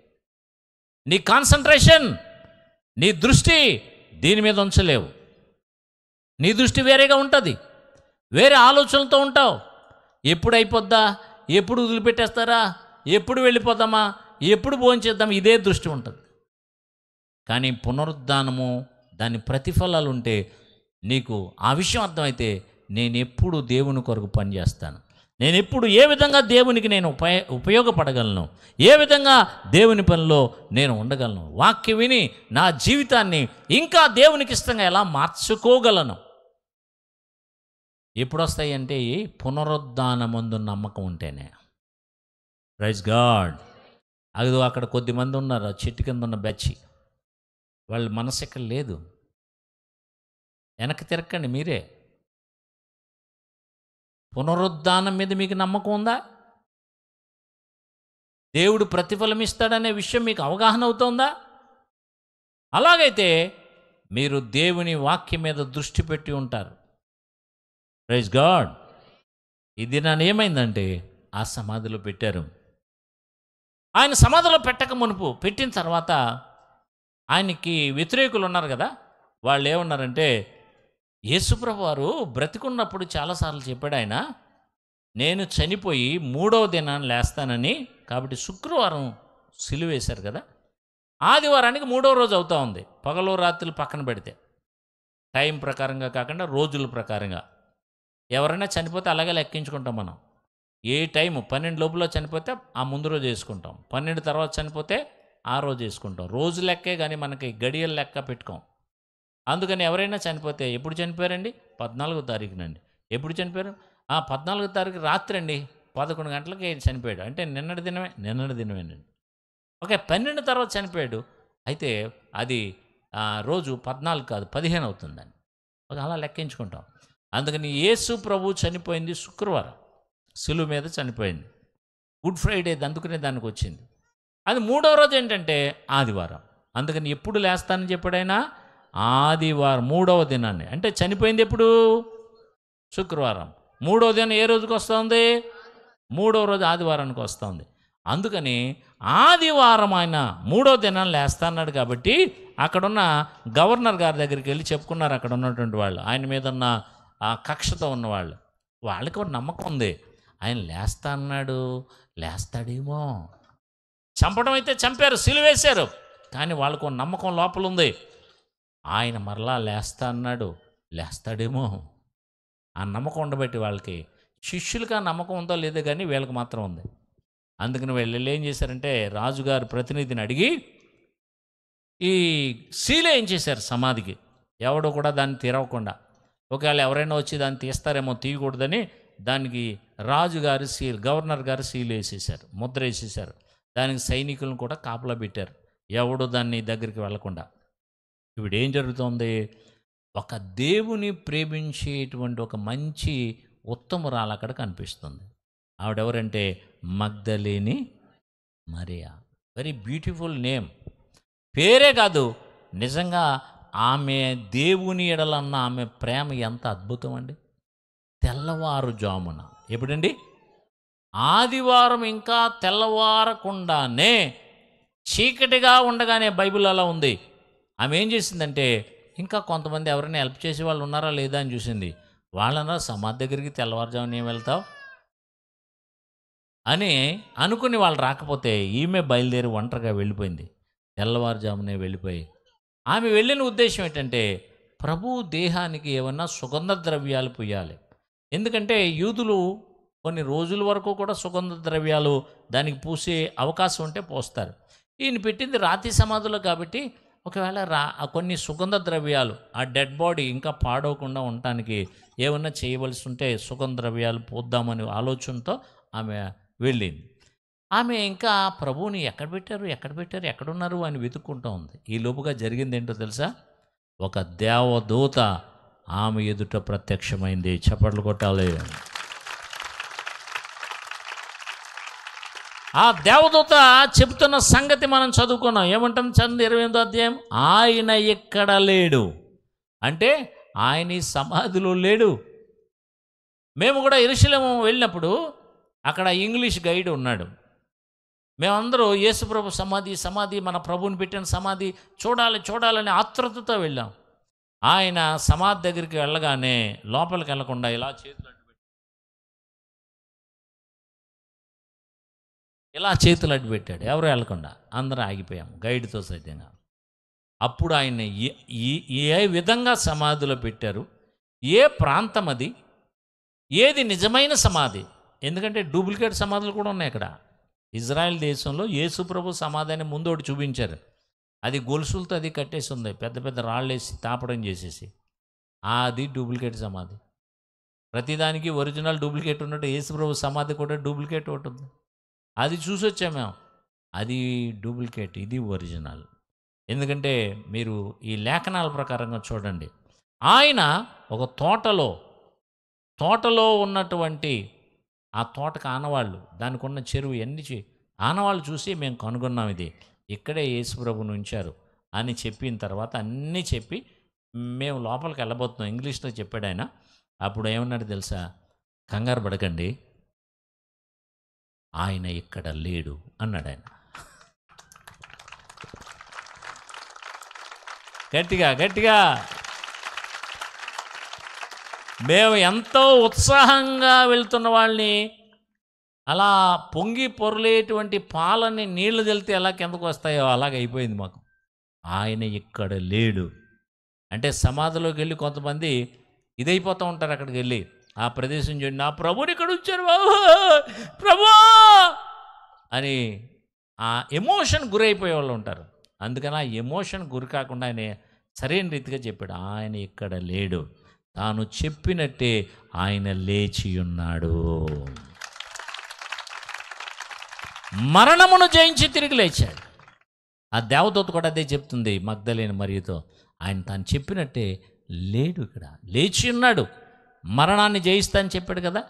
నీ కాన్సన్ట్రేషన్, నీ దృష్టి దీని మీద ఉంచలేవు. నీ దృష్టి వేరేగా ఉంటుంది, వేరే ఆలోచనలతో ఉంటావు. ఎప్పుడు అయిపోద్దా, ఎప్పుడు వదిలిపెట్టేస్తారా, ఎప్పుడు వెళ్ళిపోదామా, ఎప్పుడు భోంచేద్దాం, ఇదే దృష్టి ఉంటుంది. కానీ పునరుద్ధానము, దాని ప్రతిఫలాలు ఉంటే నీకు ఆ విషయం అర్థమైతే, నేను ఎప్పుడు దేవుని కొరకు పనిచేస్తాను, నేను ఎప్పుడు ఏ విధంగా దేవునికి నేను ఉపయోగపడగలను, ఏ విధంగా దేవుని పనిలో నేను ఉండగలను, వాక్యం విని నా జీవితాన్ని ఇంకా దేవునికి ఇష్టంగా ఎలా మార్చుకోగలను. ఎప్పుడు వస్తాయంటే పునరుద్ధానమందు నమ్మకం ఉంటేనే. Praise God. అక్కడ కొద్దిమంది ఉన్నారు, చెట్టు కింద ఉన్న బెచ్చి, వాళ్ళ మనసు ఎక్కడ లేదు. వెనక్కి తిరక్కండి మీరే. పునరుద్ధానం మీద మీకు నమ్మకం ఉందా? దేవుడు ప్రతిఫలం ఇస్తాడనే విషయం మీకు అవగాహన అవుతుందా? అలాగైతే మీరు దేవుని వాక్యం మీద దృష్టి పెట్టి ఉంటారు. Praise God. ఇది నన్ను ఏమైందంటే ఆ సమాధిలో పెట్టారు. ఆయన సమాధిలో పెట్టక మునుపు, పెట్టిన తర్వాత ఆయనకి వ్యతిరేకులు ఉన్నారు కదా, వాళ్ళు ఏమన్నారంటే, యేసుప్రభు వారు బ్రతికున్నప్పుడు చాలాసార్లు చెప్పాడు ఆయన, నేను చనిపోయి 3వ దినాన్ని లేస్తానని. కాబట్టి శుక్రవారం సిలువ వేశారు కదా, ఆదివారానికి 3వ రోజు అవుతూ ఉంది. పగలు రాత్రులు పక్కన పెడితే, టైం ప్రకారంగా కాకుండా రోజుల ప్రకారంగా. ఎవరైనా చనిపోతే అలాగే లెక్కించుకుంటాం మనం. ఏ టైము 12 లోపల చనిపోతే ఆ ముందు రోజు వేసుకుంటాం, 12 తర్వాత చనిపోతే ఆ రోజు వేసుకుంటాం. రోజు లెక్కే కానీ మనకి గడియల లెక్క పెట్టుకోం. అందుకని ఎవరైనా చనిపోతే, ఎప్పుడు చనిపోయారండి? 14వ తారీఖునండి. ఎప్పుడు చనిపోయారు? 14వ తారీఖు రాత్రి అండి, 11 గంటలకి చనిపోయాడు. అంటే నిన్నటి దినమేనండి. ఓకే, 12 తర్వాత చనిపోయాడు. అయితే అది రోజు 14 కాదు 15 అవుతుందండి. అలా లెక్కించుకుంటాం. అందుకని యేసు ప్రభు చనిపోయింది శుక్రవారం, సిలువ మీద చనిపోయింది. గుడ్ ఫ్రైడే అందుకనే దానికి వచ్చింది. అది 3వ రోజు ఏంటంటే ఆదివారం. అందుకని ఎప్పుడు లేస్తానని చెప్పాడైనా? ఆదివారం 3వ దినాన్ని. అంటే చనిపోయింది ఎప్పుడు? శుక్రవారం. 3వ దినం ఏ రోజుకి వస్తుంది? మూడో రోజు ఆదివారానికి వస్తుంది. అందుకని ఆదివారం ఆయన మూడో దినాన్ని లేస్తా అన్నాడు కాబట్టి అక్కడున్న గవర్నర్ గారి దగ్గరికి వెళ్ళి చెప్పుకున్నారు. అక్కడ ఉన్నటువంటి వాళ్ళు, ఆయన మీద ఉన్న ఆ కక్షతో ఉన్నవాళ్ళు, వాళ్ళకి ఒక నమ్మకం ఉంది, ఆయన లేస్తా అన్నాడు, లేస్తాడేమో. చంపడం అయితే చంపారు, సిలువేశారు, కానీ వాళ్ళకు నమ్మకం లోపల ఉంది, ఆయన మరలా లేస్తా అన్నాడు, లేస్తాడేమో. ఆ నమ్మకం ఉండబట్టి వాళ్ళకి, శిష్యులకి ఆ నమ్మకం ఉందో లేదో కానీ వీళ్ళకి మాత్రం ఉంది. అందుకని వీళ్ళు ఏం చేశారంటే రాజుగారి ప్రతినిధిని అడిగి ఈ సీలే ఏం చేశారు సమాధికి, ఎవడో కూడా దాన్ని తెరవకుండా, ఒకవేళ ఎవరైనా వచ్చి దాన్ని తీస్తారేమో తీయకూడదని దానికి రాజుగారి సీల్, గవర్నర్ గారు సీల్ వేసేసారు, ముద్ర వేసేసారు. దానికి సైనికులను కూడా కాపలా పెట్టారు, ఎవడు దాన్ని దగ్గరికి వెళ్లకుండా. ఇప్పుడు ఏం జరుగుతుంది, ఒక దేవుని ప్రేమించేటువంటి ఒక మంచి ఉత్తమురాలు అక్కడ కనిపిస్తుంది. ఆవిడెవరంటే Magdalene Maria. Very beautiful name. పేరే కాదు, నిజంగా ఆమె దేవుని ఎడలన్న ఆమె ప్రేమ ఎంత అద్భుతం అండి. తెల్లవారుజామున, ఎప్పుడండి, ఆదివారం ఇంకా తెల్లవారకుండానే, చీకటిగా ఉండగానే, బైబిల్ అలా ఉంది. ఆమె ఏం చేసిందంటే ఇంకా కొంతమంది ఎవరైనా హెల్ప్ చేసే వాళ్ళు ఉన్నారా లేదా అని చూసింది. వాళ్ళన్నా సమాధి దగ్గరికి తెల్లవారుజామున ఏం వెళ్తావు అని అనుకుని వాళ్ళు రాకపోతే ఈమె బయలుదేరి ఒంటరిగా వెళ్ళిపోయింది. తెల్లవారుజామునే వెళ్ళిపోయి, ఆమె వెళ్ళిన ఉద్దేశం ఏంటంటే ప్రభువు దేహానికి ఏమన్నా సుగంధ ద్రవ్యాలు పూయాలి. ఎందుకంటే యూదులు కొన్ని రోజుల వరకు కూడా సుగంధ ద్రవ్యాలు దానికి పూసే అవకాశం ఉంటే పోస్తారు. ఈయన పెట్టింది రాతి సమాధులు కాబట్టి ఒకవేళ కొన్ని సుగంధ ద్రవ్యాలు ఆ డెడ్ బాడీ ఇంకా పాడవకుండా ఉండటానికి ఏమన్నా చేయవలసి ఉంటే సుగంధ ద్రవ్యాలు పోద్దామని ఆలోచనతో ఆమె వెళ్ళింది. ఆమె ఇంకా ప్రభువుని ఎక్కడున్నారు అని వెతుక్కుంటూ ఉంది. ఈ లోపుగా జరిగింది ఏంటో తెలుసా, ఒక దేవదూత ఆమె ఎదుట ప్రత్యక్షమైంది. చప్పట్లు కొట్టాలి. ఆ దేవదూత చెబుతున్న సంగతి మనం చదువుకున్నాం. ఏమంటాం, చంద్ర 28వ అధ్యాయం, ఆయన ఎక్కడ లేడు అంటే ఆయన ఈ సమాధిలో లేడు. మేము కూడా యెరూషలేము వెళ్ళినప్పుడు అక్కడ ఇంగ్లీష్ గైడ్ ఉన్నాడు. మేమందరూ యేసుప్రభు సమాధి మన ప్రభువుని పెట్టిన సమాధి చూడాలని ఆత్రుతతో వెళ్ళాం. ఆయన సమాధి దగ్గరికి వెళ్ళగానే లోపలికి వెళ్ళకుండా ఇలా చేతులు అడ్డు పెట్టాడు. ఎవరు వెళ్ళకుండా అందరూ ఆగిపోయాం, గైడ్తో సైతంగా. అప్పుడు ఆయన ఏ విధంగా సమాధిలో పెట్టారు, ఏ ప్రాంతం అది, ఏది నిజమైన సమాధి, ఎందుకంటే డూప్లికేట్ సమాధులు కూడా ఉన్నాయి అక్కడ. ఇజ్రాయెల్ దేశంలో యేసుప్రభు సమాధిని ముందు ఒకటి చూపించారు, అది గొలుసులతో అది కట్టేసి ఉంది, పెద్ద పెద్ద రాళ్ళేసి తాపడం చేసేసి, అది డూప్లికేట్ సమాధి. ప్రతిదానికి ఒరిజినల్ డూప్లికేట్ ఉన్నట్టు యేసుప్రభు సమాధి కూడా డూప్లికేట్ ఒకటి ఉంది. అది చూసి వచ్చాం మేము, అది డూప్లికేట్, ఇది ఒరిజినల్. ఎందుకంటే మీరు ఈ లేఖనాల ప్రకారంగా చూడండి, ఆయన ఒక తోటలో ఉన్నటువంటి ఆ తోటకు ఆనవాళ్ళు, దానికి ఉన్న చెరువు ఎన్ని ఆనవాళ్ళు చూసి మేము కనుగొన్నాం, ఇది ఇక్కడే యేసుప్రభుని ఉంచారు అని చెప్పిన తర్వాత అన్నీ చెప్పి మేము లోపలికి వెళ్ళబోతున్నాం. ఇంగ్లీష్లో చెప్పాడు ఆయన. అప్పుడు ఏమన్నాడు తెలుసా, కంగారు పడకండి, ఆయన ఇక్కడ లేడు అన్నాడు ఆయన. గట్టిగా మేము ఎంతో ఉత్సాహంగా వెళ్తున్న వాళ్ళని అలా పొంగి పొరలేటువంటి పాలని నీళ్లు తెలితే ఎలా కిందకు వస్తాయో అలాగ అయిపోయింది మాకు. ఆయన ఇక్కడ లేడు అంటే సమాధిలోకి వెళ్ళి కొంతమంది ఇదైపోతూ ఉంటారు. అక్కడికి వెళ్ళి ఆ ప్రదేశం చూడండి, నా ప్రభుని ఇక్కడ ఉంచారు బాబు, ప్రభు అని ఆ ఎమోషన్ గురైపోయే వాళ్ళు ఉంటారు. అందుకని ఆ ఎమోషన్ గురి కాకుండా ఆయన సరైన రీతిగా చెప్పాడు, ఆయన ఇక్కడ లేడు, తాను చెప్పినట్టే ఆయన లేచి ఉన్నాడు, మరణమును జయించి తిరిగి లేచాడు. ఆ దేవదూత కూడా అదే చెప్తుంది మగ్దలేని మరియతో, ఆయన తాను చెప్పినట్టే లేడు, ఇక్కడ లేచి ఉన్నాడు, మరణాన్ని జయిస్తా అని చెప్పాడు కదా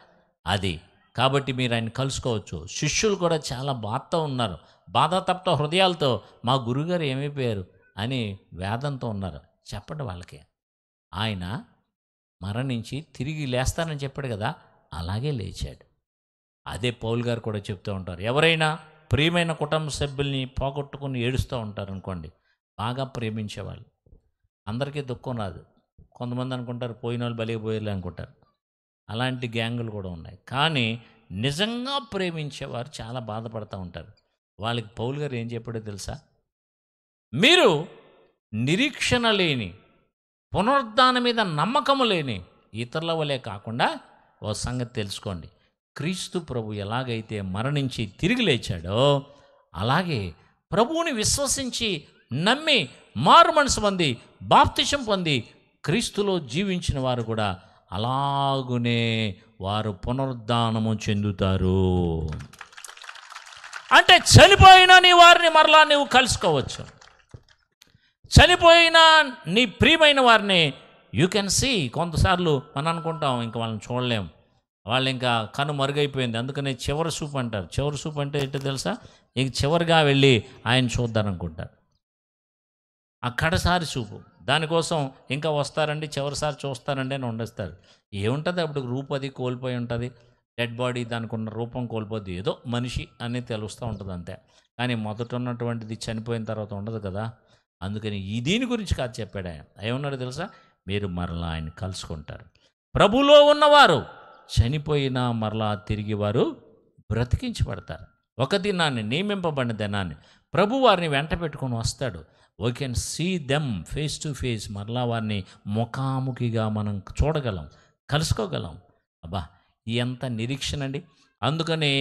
అది. కాబట్టి మీరు ఆయన కలుసుకోవచ్చు. శిష్యులు కూడా చాలా బాధతో ఉన్నారు, బాధాతప్త హృదయాలతో మా గురుగారు ఏమైపోయారు అని వేదంతో ఉన్నారు. చెప్పండి వాళ్ళకి, ఆయన మరణించి తిరిగి లేస్తానని చెప్పాడు కదా, అలాగే లేచాడు. అదే పౌలు గారు కూడా చెప్తూ ఉంటారు. ఎవరైనా ప్రియమైన కుటుంబ సభ్యుల్ని పోగొట్టుకుని ఏడుస్తూ ఉంటారు అనుకోండి, బాగా ప్రేమించేవాళ్ళు, అందరికీ దుఃఖం రాదు. కొంతమంది అనుకుంటారు పోయిన వాళ్ళు బలిగిపోయారు అనుకుంటారు. అలాంటి గ్యాంగులు కూడా ఉన్నాయి. కానీ నిజంగా ప్రేమించేవారు చాలా బాధపడుతూ ఉంటారు. వాళ్ళకి పౌలు గారు ఏం చెప్పాడో తెలుసా? మీరు నిరీక్షణ లేని, పునరుద్ధానం మీద నమ్మకము లేని ఇతరుల వలె కాకుండా ఓ సంగతి తెలుసుకోండి. క్రీస్తు ప్రభు ఎలాగైతే మరణించి తిరిగి లేచాడో అలాగే ప్రభువుని విశ్వసించి నమ్మి మారు మనసు పొంది బాప్తిసం పొంది క్రీస్తులో జీవించిన వారు కూడా అలాగునే వారు పునరుద్ధానము చెందుతారు. అంటే చనిపోయిన నీ వారిని మరలా నువ్వు కలుసుకోవచ్చు. చనిపోయిన నీ ప్రియమైన వారిని యూ కెన్ సీ. కొంతసార్లు మనం అనుకుంటాం ఇంకా వాళ్ళని చూడలేం, వాళ్ళు ఇంకా కను మరుగైపోయింది, అందుకనే చివరి చూపు అంటారు. చివరి చూపు అంటే ఏంటో తెలుసా? ఇంక చివరిగా వెళ్ళి ఆయన చూద్దారనుకుంటారు. ఆ కడసారి చూపు, దానికోసం ఇంకా వస్తారండి, చివరిసారి చూస్తారండి అని ఉండేస్తారు. ఏముంటుంది అప్పుడు? రూపది కోల్పోయి ఉంటుంది, డెడ్ బాడీ దానికి ఉన్న రూపం కోల్పోద్ది, ఏదో మనిషి అని తెలుస్తూ ఉంటుంది అంతే. కానీ మొదట ఉన్నటువంటిది చనిపోయిన తర్వాత ఉండదు కదా. అందుకని ఈ దీని గురించి కాదు చెప్పాడు ఆయన. ఏమన్నాడు తెలుసా? మీరు మరలా ఆయన కలుసుకుంటారు. ప్రభులో ఉన్నవారు చనిపోయినా మరలా తిరిగి వారు బ్రతికించబడతారు. ఒక దినాన్ని, నియమింపబడిన దినాన్ని ప్రభు వారిని వెంట పెట్టుకొని వస్తాడు. We can see them face to face. మరలా వారిని ముఖాముఖిగా మనం చూడగలం, కలుసుకోగలం. అబ్బా, ఎంత నిరీక్షణ అండి! అందుకనే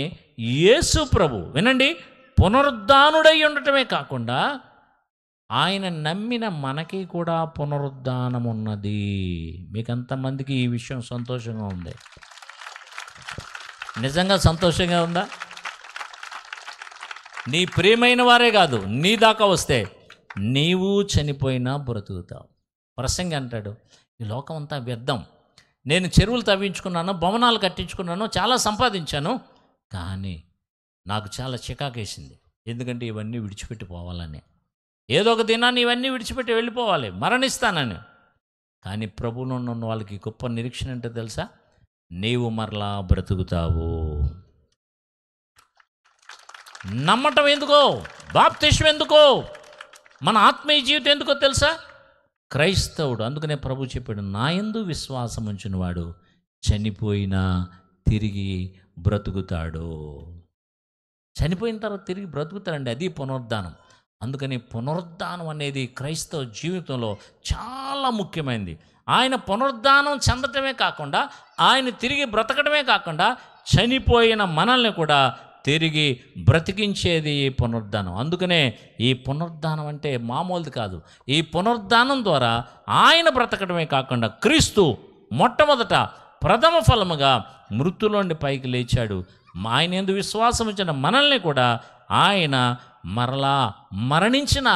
యేసు ప్రభు, వినండి, పునరుద్ధానుడై ఉండటమే కాకుండా ఆయన నమ్మిన మనకి కూడా పునరుద్ధానం ఉన్నది. మీకు ఎంతమందికి ఈ విషయం సంతోషంగా ఉంది? నిజంగా సంతోషంగా ఉందా? నీ ప్రియమైన వారే కాదు, నీ దాకా వస్తే నీవు చనిపోయినా బ్రతుకుతావు. ప్రసంగి అంటాడు, ఈ లోకం అంతా వ్యర్థం, నేను చెరువులు తవ్వించుకున్నాను, భవనాలు కట్టించుకున్నాను, చాలా సంపాదించాను, కానీ నాకు చాలా చికాకేసింది. ఎందుకంటే ఇవన్నీ విడిచిపెట్టి పోవాలని. ఏదో ఒక దినాన్ని ఇవన్నీ విడిచిపెట్టి వెళ్ళిపోవాలి, మరణిస్తానని. కానీ ప్రభువులో ఉన్న వాళ్ళకి గొప్ప నిరీక్షణ అంటే తెలుసా? నీవు మరలా బ్రతుకుతావు. నమ్మటం ఎందుకో, బాప్తిసం ఎందుకో, మన ఆత్మీయ జీవితం ఎందుకో తెలుసా? క్రైస్తవుడు. అందుకనే ప్రభు చెప్పాడు, నా యందు విశ్వాసం ఉంచిన వాడు చనిపోయినా తిరిగి బ్రతుకుతాడు. చనిపోయిన తర్వాత తిరిగి బ్రతుకుతాడండి, అది పునరుద్ధానం. అందుకని పునరుద్ధానం అనేది క్రైస్తవ జీవితంలో చాలా ముఖ్యమైనది. ఆయన పునరుద్ధానం చెందటమే కాకుండా, ఆయన తిరిగి బ్రతకడమే కాకుండా, చనిపోయిన మనల్ని కూడా తిరిగి బ్రతికించేది ఈ పునరుద్ధానం. అందుకనే ఈ పునరుద్ధానం అంటే మామూలుది కాదు. ఈ పునరుద్ధానం ద్వారా ఆయన బ్రతకడమే కాకుండా క్రీస్తు మొట్టమొదట ప్రథమ ఫలముగా మృతులోండి పైకి లేచాడు. ఆయన యందు విశ్వాసం ఉంచిన మనల్ని కూడా ఆయన మరలా మరణించిన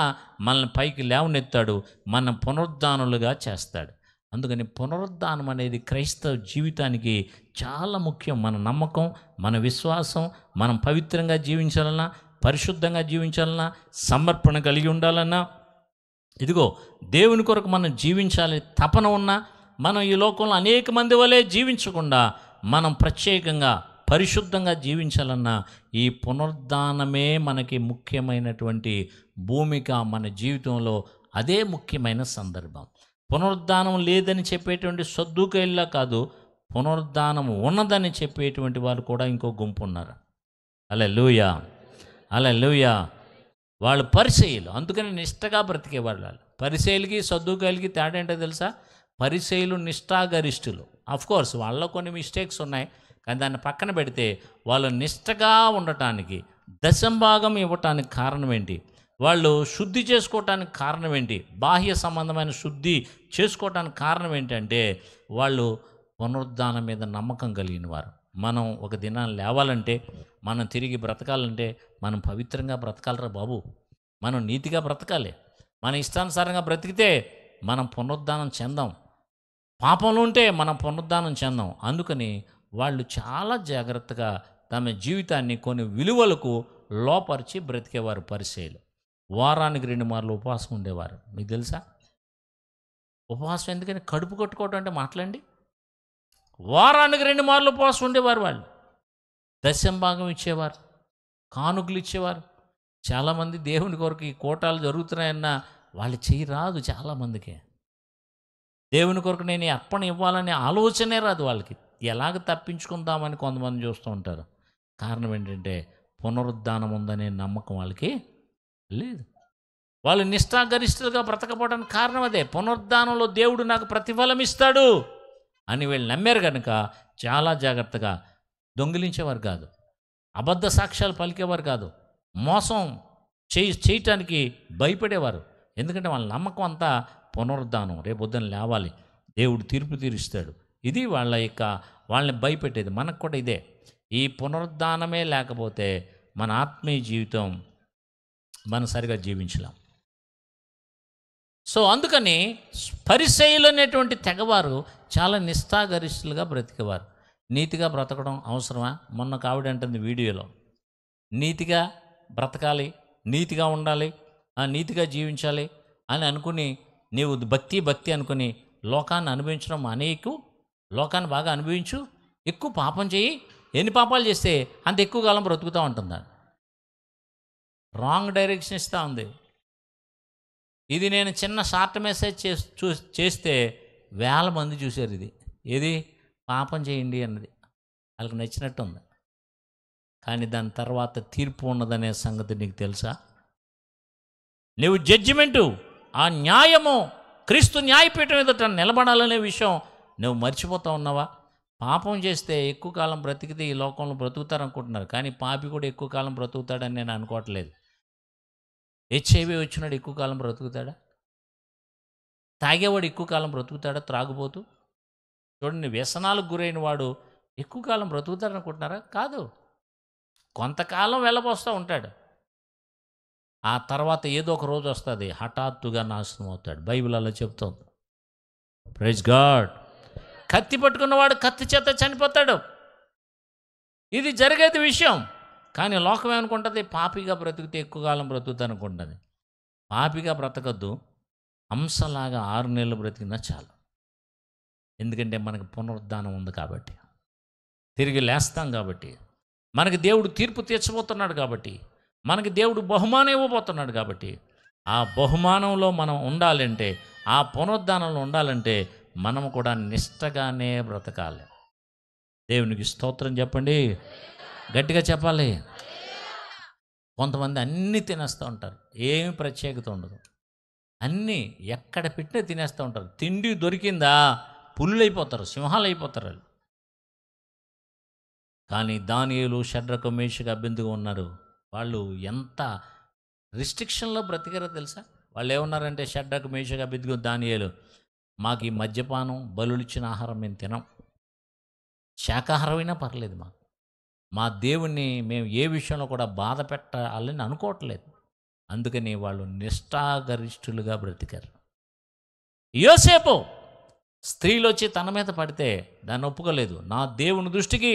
మనల్ని పైకి లేవనెత్తాడు, మన పునరుద్ధానులుగా చేస్తాడు. అందుకని పునరుద్ధానం అనేది క్రైస్తవ జీవితానికి చాలా ముఖ్యం. మన నమ్మకం, మన విశ్వాసం, మనం పవిత్రంగా జీవించాలన్నా, పరిశుద్ధంగా జీవించాలన్నా, సమర్పణ కలిగి ఉండాలన్నా, ఇదిగో దేవుని కొరకు మనం జీవించాలి తపన ఉన్నా, మనం ఈ లోకంలో అనేక మంది వలె జీవించకుండా మనం ప్రత్యేకంగా పరిశుద్ధంగా జీవించాలన్నా ఈ పునరుద్ధానమే మనకి ముఖ్యమైనటువంటి భూమిక. మన జీవితంలో అదే ముఖ్యమైన సందర్భం. పునరుద్ధానం లేదని చెప్పేటువంటి సద్దుకైల్లా కాదు, పునరుద్ధానం ఉన్నదని చెప్పేటువంటి వారు కూడా ఇంకో గుంపు ఉన్నారు. హల్లెలూయా, హల్లెలూయా. వాళ్ళు పరిసయ్యులు, అందుకని నిష్టగా బ్రతికేవాళ్ళు. వాళ్ళు పరిసయ్యులకి సద్దుకైలకి తేడా ఏంటో తెలుసా? పరిసయ్యులు నిష్ఠాగరిష్ఠులు. అఫ్కోర్స్ వాళ్ళలో కొన్ని మిస్టేక్స్ ఉన్నాయి, కానీ దాన్ని పక్కన పెడితే వాళ్ళు నిష్టగా ఉండటానికి, దశంభాగం ఇవ్వటానికి కారణం ఏంటి? వాళ్ళు శుద్ధి చేసుకోవటానికి కారణం ఏంటి? బాహ్య సంబంధమైన శుద్ధి చేసుకోవటానికి కారణం ఏంటంటే వాళ్ళు పునరుద్ధానం మీద నమ్మకం కలిగిన వారు. మనం ఒక దినాన్ని లేవాలంటే, మనం తిరిగి బ్రతకాలంటే మనం పవిత్రంగా బ్రతకాలరా బాబు, మనం నీతిగా బ్రతకాలి. మన ఇష్టానుసారంగా బ్రతికితే మనం పునరుద్ధానం చెందాం, పాపంలో ఉంటే మనం పునరుద్ధానం చెందాం. అందుకని వాళ్ళు చాలా జాగ్రత్తగా తమ జీవితాన్ని కొన్ని విలువలకు లోపరిచి బ్రతికేవారు పరిచయలు. వారానికి 2 మార్లు ఉపవాసం ఉండేవారు. మీకు తెలుసా ఉపవాసం ఎందుకని? కడుపు కొట్టుకోవటం అంటే మాట్లాడండి. వారానికి 2 మార్లు ఉపవాసం ఉండేవారు వాళ్ళు. దశంభాగం ఇచ్చేవారు, కానుకలు ఇచ్చేవారు. చాలామంది దేవుని కొరకు ఈ కూటాలు జరుగుతున్నాయన్న వాళ్ళు చెయ్యి రాదు చాలామందికి. దేవుని కొరకు నేను ఈ అర్పణ ఇవ్వాలనే ఆలోచనే రాదు వాళ్ళకి. ఎలాగ తప్పించుకుందామని కొంతమంది చూస్తూ ఉంటారు. కారణం ఏంటంటే పునరుద్ధానం ఉందనే నమ్మకం వాళ్ళకి లేదు. వాళ్ళు నిష్ఠాగరిష్ఠులుగా బ్రతకపోవడానికి కారణం అదే. పునరుద్ధానంలో దేవుడు నాకు ప్రతిఫలం ఇస్తాడు అని వీళ్ళు నమ్మారు కనుక చాలా జాగ్రత్తగా దొంగిలించేవారు కాదు, అబద్ధ సాక్ష్యాలు పలికేవారు కాదు, మోసం చేయటానికి భయపడేవారు. ఎందుకంటే వాళ్ళ నమ్మకం అంతా పునరుద్ధానం, రేపు పొద్దున లేవాలి, దేవుడు తీర్పు తీరుస్తాడు. ఇది వాళ్ళని భయపెట్టేది. మనకు కూడా ఇదే. ఈ పునరుద్ధానమే లేకపోతే మన ఆత్మీయ జీవితం మనం సరిగా జీవించలేం. సో అందుకని పరిసయ్యులు అనేటువంటి తెగవారు చాలా నిష్ఠాగరిష్ఠులుగా బ్రతికేవారు. నీతిగా బ్రతకడం అవసరమా? మొన్న కావిడ అంటుంది వీడియోలో, నీతిగా బ్రతకాలి, నీతిగా ఉండాలి, నీతిగా జీవించాలి అని అనుకుని నీవు భక్తి అనుకుని లోకాన్ని అనుభవించడం అనేకు. లోకాన్ని బాగా అనుభవించు, ఎక్కువ పాపం చేయి, ఎన్ని పాపాలు చేస్తే అంత ఎక్కువ కాలం బ్రతుకుతూ ఉంటుందా? రాంగ్ డైరెక్షన్ ఇస్తూ ఉంది. ఇది నేను చిన్న షార్ట్ మెసేజ్ చేస్తే వేల మంది చూశారు. ఏది పాపం చేయండి అన్నది వాళ్ళకి నచ్చినట్టు ఉంది. కానీ దాని తర్వాత తీర్పు ఉన్నదనే సంగతి నీకు తెలుసా? నువ్వు జడ్జిమెంటు, ఆ న్యాయము, క్రీస్తు న్యాయపీఠం ఎదుట నిలబడాలనే విషయం నువ్వు మర్చిపోతూ ఉన్నావా? పాపం చేస్తే ఎక్కువ కాలం బ్రతికితే ఈ లోకంలో బ్రతుకుతారనుకుంటున్నారు, కానీ పాపి కూడా ఎక్కువ కాలం బ్రతుకుతాడని నేను అనుకోవట్లేదు. హెచ్ఐవి వచ్చినాడు ఎక్కువ కాలం బ్రతుకుతాడా? తాగేవాడు ఎక్కువ కాలం బ్రతుకుతాడా? త్రాగుబోతూ చూడండి, వ్యసనాలకు గురైన వాడు ఎక్కువ కాలం బ్రతుకుతాడనుకుంటున్నారా? కాదు, కొంతకాలం వెళ్ళబోస్తూ ఉంటాడు. ఆ తర్వాత ఏదో ఒక రోజు వస్తుంది, హఠాత్తుగా నాశనం అవుతాడు. బైబిల్ అలా చెప్తోంది. Praise God. కత్తి పట్టుకున్నవాడు కత్తి చేత చనిపోతాడు. ఇది జరిగేది విషయం. కానీ లోకం ఏమనుకుంటుంది? పాపిగా బ్రతికితే ఎక్కువ కాలం బ్రతుకుతా అనుకుంటుంది. పాపిగా బ్రతకద్దు, హంసలాగా 6 నెలలు బ్రతికినా చాలు. ఎందుకంటే మనకు పునరుద్ధానం ఉంది కాబట్టి, తిరిగి లేస్తాం కాబట్టి, మనకి దేవుడు తీర్పు తీర్చబోతున్నాడు కాబట్టి, మనకి దేవుడు బహుమానం ఇవ్వబోతున్నాడు కాబట్టి, ఆ బహుమానంలో మనం ఉండాలంటే, ఆ పునరుద్ధానంలో ఉండాలంటే మనం కూడా నిష్టగానే బ్రతకాలి. దేవునికి స్తోత్రం చెప్పండి, గట్టిగా చెప్పాలి. కొంతమంది అన్నీ తినేస్తూ ఉంటారు, ఏమి ప్రత్యేకత ఉండదు, అన్నీ ఎక్కడ పెట్టినా తినేస్తూ ఉంటారు. తిండి దొరికిందా పులులు అయిపోతారు, సింహాలు అయిపోతారు వాళ్ళు. కానీ దానియేలు, షడ్రకు, మేషకు, అబేద్నెగో ఉన్నారు. వాళ్ళు ఎంత రిస్ట్రిక్షన్లో బ్రతికారో తెలుసా? వాళ్ళు ఏమన్నారంటే, షడ్రకు, మేషకు, అబేద్నెగో, దానియేలు, మాకు ఈ మద్యపానం, బలులు ఇచ్చిన ఆహారం మేము తినం, శాకాహారమైనా పర్లేదు, మా దేవుణ్ణి మేము ఏ విషయంలో కూడా బాధ పెట్టాలని అనుకోవట్లేదు. అందుకని వాళ్ళు నిష్ఠాగరిష్ఠులుగా బ్రతికారు. యోసేపు స్త్రీలు వచ్చి తన మీద పడితే దాన్ని ఒప్పుకోలేదు. నా దేవుని దృష్టికి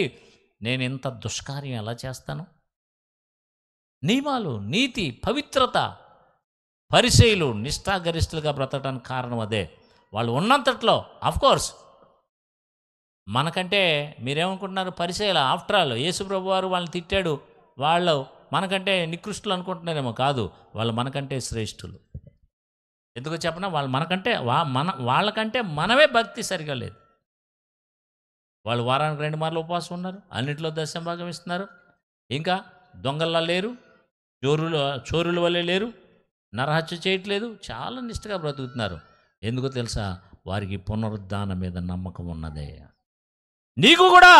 నేను ఇంత దుష్కార్యం ఎలా చేస్తాను? నియమాలు, నీతి, పవిత్రత. పరిసయ్యులు నిష్ఠాగరిష్ఠులుగా బ్రతకడానికి కారణం అదే. వాళ్ళు ఉన్నంతట్లో ఆఫ్కోర్స్ మనకంటే మీరేమనుకుంటున్నారు? పరిసయ్యులు ఆఫ్టర్ ఆల్ యేసుప్రభు వారు వాళ్ళని తిట్టాడు, వాళ్ళు మనకంటే నికృష్టులు అనుకుంటున్నారేమో. కాదు, వాళ్ళు మనకంటే శ్రేష్ఠులు. ఎందుకో చెప్పనా? వాళ్ళు వాళ్ళకంటే మనమే భక్తి సరిగా లేదు. వాళ్ళు వారానికి 2 మార్లు ఉపవాసం ఉన్నారు, అన్నింటిలో దశంభాగం ఇస్తున్నారు, ఇంకా దొంగల్లా లేరు, చోరుల వల్లే లేరు, నరహత్య చేయట్లేదు, చాలా నిష్ఠగా బ్రతుకుతున్నారు. ఎందుకో తెలుసా? వారికి పునరుద్ధానం మీద నమ్మకం ఉన్నదే. నీకు కూడా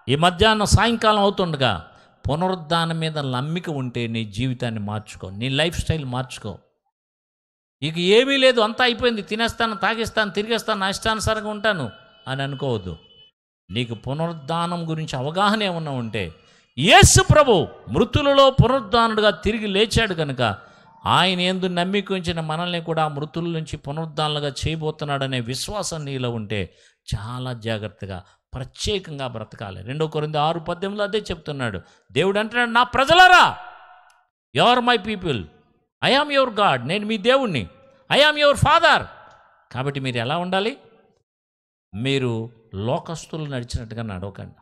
ఈ మధ్యాహ్నం సాయంకాలం అవుతుండగా పునరుద్ధానం మీద నమ్మిక ఉంటే నీ జీవితాన్ని మార్చుకో, నీ లైఫ్ స్టైల్ మార్చుకో. ఇక ఏమీ లేదు, అంతా అయిపోయింది, తినేస్తాను, తాగేస్తాను, తిరిగేస్తాను, నా ఇష్టానుసారంగా ఉంటాను అని అనుకోవద్దు. నీకు పునరుద్ధానం గురించి అవగాహన ఏమన్నా ఉంటే, యేసు ప్రభు మృతులలో పునరుద్ధానుడుగా తిరిగి లేచాడు కనుక ఆయన యందు నమ్మిక ఉంచిన మనల్ని కూడా మృతుల నుంచి పునరుద్ధానులుగా చేయబోతున్నాడనే విశ్వాసం నీలో ఉంటే చాలా జాగ్రత్తగా ప్రత్యేకంగా బ్రతకాలి. 2 కొరింథీ 6:18 అదే చెప్తున్నాడు. దేవుడు అంటున్నాడు, నా ప్రజలారా, you are my people, I am your God, నేను మీ దేవుణ్ణి, ఐ ఆమ్ యువర్ ఫాదర్. కాబట్టి మీరు ఎలా ఉండాలి? మీరు లోకస్తులు నడిచినట్టుగా నడవకండి.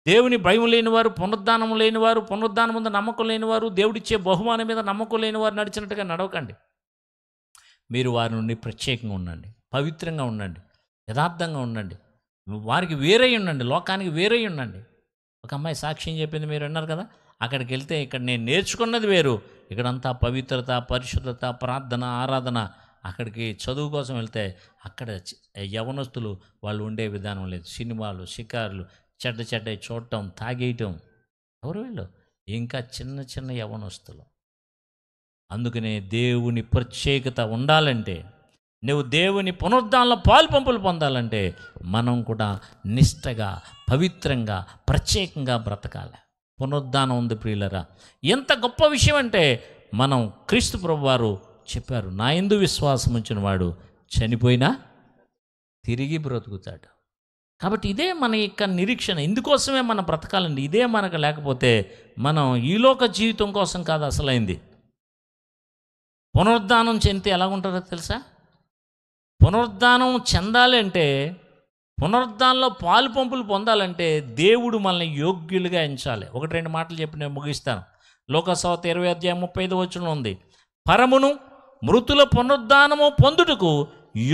దేవుని భయం లేనివారు, పునరుద్ధానం లేనివారు, పునరుద్ధానం మీద నమ్మకం లేనివారు, దేవుడిచ్చే బహుమానం మీద నమ్మకం లేనివారు నడిచినట్టుగా నడవకండి. మీరు వారి నుండి ప్రత్యేకంగా ఉండండి, పవిత్రంగా ఉండండి, యథార్థంగా ఉండండి, వారికి వేరై ఉండండి, లోకానికి వేరై ఉండండి. ఒక అమ్మాయి సాక్ష్యం చెప్పింది, మీరు విన్నారు కదా. అక్కడికి వెళ్తే ఇక్కడ నేను నేర్చుకున్నది వేరు, ఇక్కడంతా పవిత్రత, పరిశుద్ధత, ప్రార్థన, ఆరాధన. అక్కడికి చదువు కోసం వెళ్తే అక్కడ యవనస్తులు వాళ్ళు ఉండే విధానం లేదు. సినిమాలు, షికారులు, చెడ్డ చూడటం, తాగేయటం. ఎవరు వీళ్ళు? ఇంకా చిన్న చిన్న యవనస్తులు. అందుకనే దేవుని ప్రత్యేకత ఉండాలంటే, నువ్వు దేవుని పునరుద్ధానంలో పాలుపంపులు పొందాలంటే మనం కూడా నిష్టగా, పవిత్రంగా, ప్రత్యేకంగా బ్రతకాలి. పునరుద్ధానం ఉంది ప్రియులరా. ఎంత గొప్ప విషయం అంటే, మనం క్రీస్తు ప్రభువారు చెప్పారు, నా యందు విశ్వాసం ఉంచిన వాడు చనిపోయినా తిరిగి బ్రతుకుతాడు. కాబట్టి ఇదే మన యొక్క నిరీక్షణ. ఇందుకోసమే మనం బ్రతకాలండి. ఇదే మనకు లేకపోతే మనం ఈలోక జీవితం కోసం కాదు అసలైంది. పునరుద్ధానం చెందితే ఎలాగుంటుందో తెలుసా? పునరుద్ధానం చెందాలి అంటే, పునరుద్ధానంలో పాలు పంపులు పొందాలంటే దేవుడు మనల్ని యోగ్యులుగా ఎంచాలి. 1-2 మాటలు చెప్పి నేను ముగిస్తాను. లోకసువార్త 20:35 ఉంది, పరమును మృతుల పునరుద్ధానము పొందుటకు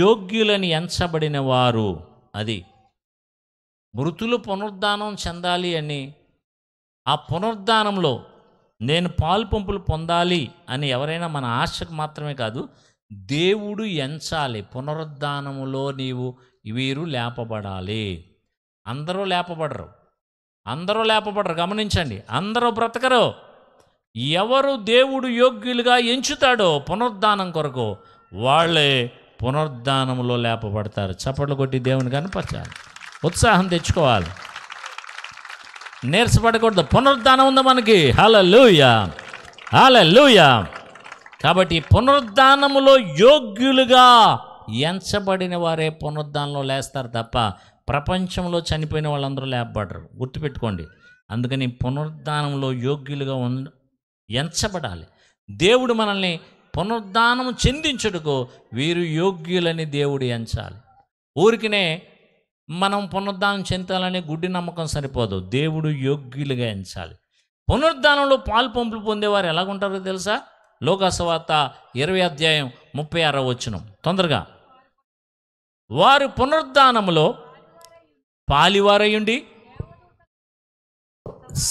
యోగ్యులని ఎంచబడిన వారు. అది మృతులు పునరుద్ధానం చెందాలి అని, ఆ పునరుద్ధానంలో నేను పాలు పంపులు పొందాలి అని ఎవరైనా మన ఆశకు మాత్రమే కాదు, దేవుడు ఎంచాలి. పునరుద్ధానములో వీరు లేపబడాలి. అందరూ లేపబడరు. గమనించండి, అందరూ బ్రతకరు. ఎవరు దేవుడు యోగ్యులుగా ఎంచుతాడో పునరుద్ధానం కొరకు, వాళ్ళే పునరుద్ధానంలో లేపబడతారు. చప్పట్లు కొట్టి దేవుని కనపరచాలి, ఉత్సాహం తెచ్చుకోవాలి, నీరసపడకూడదు. పునరుద్ధానం ఉంది మనకి. హల్లెలూయా, హల్లెలూయా. కాబట్టి పునరుద్ధానములో యోగ్యులుగా ఎంచబడిన వారే పునరుద్ధానంలో లేస్తారు తప్ప ప్రపంచంలో చనిపోయిన వాళ్ళందరూ లేపబడరు. గుర్తుపెట్టుకోండి. అందుకని పునరుద్ధానంలో యోగ్యులుగా ఎంచబడాలి. దేవుడు మనల్ని పునరుద్ధానం చెందించుటకు వీరు యోగ్యులని దేవుడు ఎంచాలి. ఊరికినే మనం పునరుద్ధానం చెందాలనే గుడ్డి నమ్మకం సరిపోదు. దేవుడు యోగ్యులుగా ఎంచాలి. పునరుద్ధానంలో పాలు పంపులు పొందేవారు ఎలాగుంటారో తెలుసా? లోకసువార్త 20:36 తొందరగా, వారు పునరుద్ధానములో పాలివారయుండి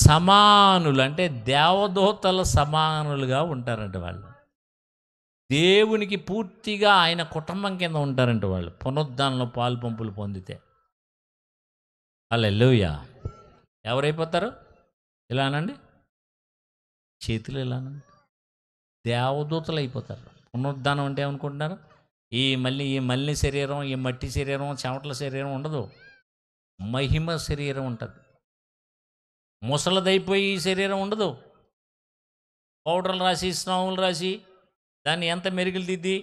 సమానులు, అంటే దేవదూతల సమానులుగా ఉంటారంట వాళ్ళు. దేవునికి పూర్తిగా ఆయన కుటుంబం కింద ఉంటారంట వాళ్ళు పునరుద్ధానంలో పాలు పంపులు పొందితే. హల్లెలూయా. ఎవరైపోతారు? ఇలానండి, చేతులు ఇలానండి, దేవదూతలు అయిపోతారు. పునరుద్ధానం అంటే ఏమనుకుంటున్నారు? ఈ మల్లి శరీరం, ఈ మట్టి శరీరం, చెమటల శరీరం ఉండదు. మహిమ శరీరం ఉంటుంది. ముసలదైపోయి ఈ శరీరం ఉండదు. పౌడర్లు రాసి, స్నాములు రాసి, దాన్ని ఎంత మెరుగులు దిద్ది,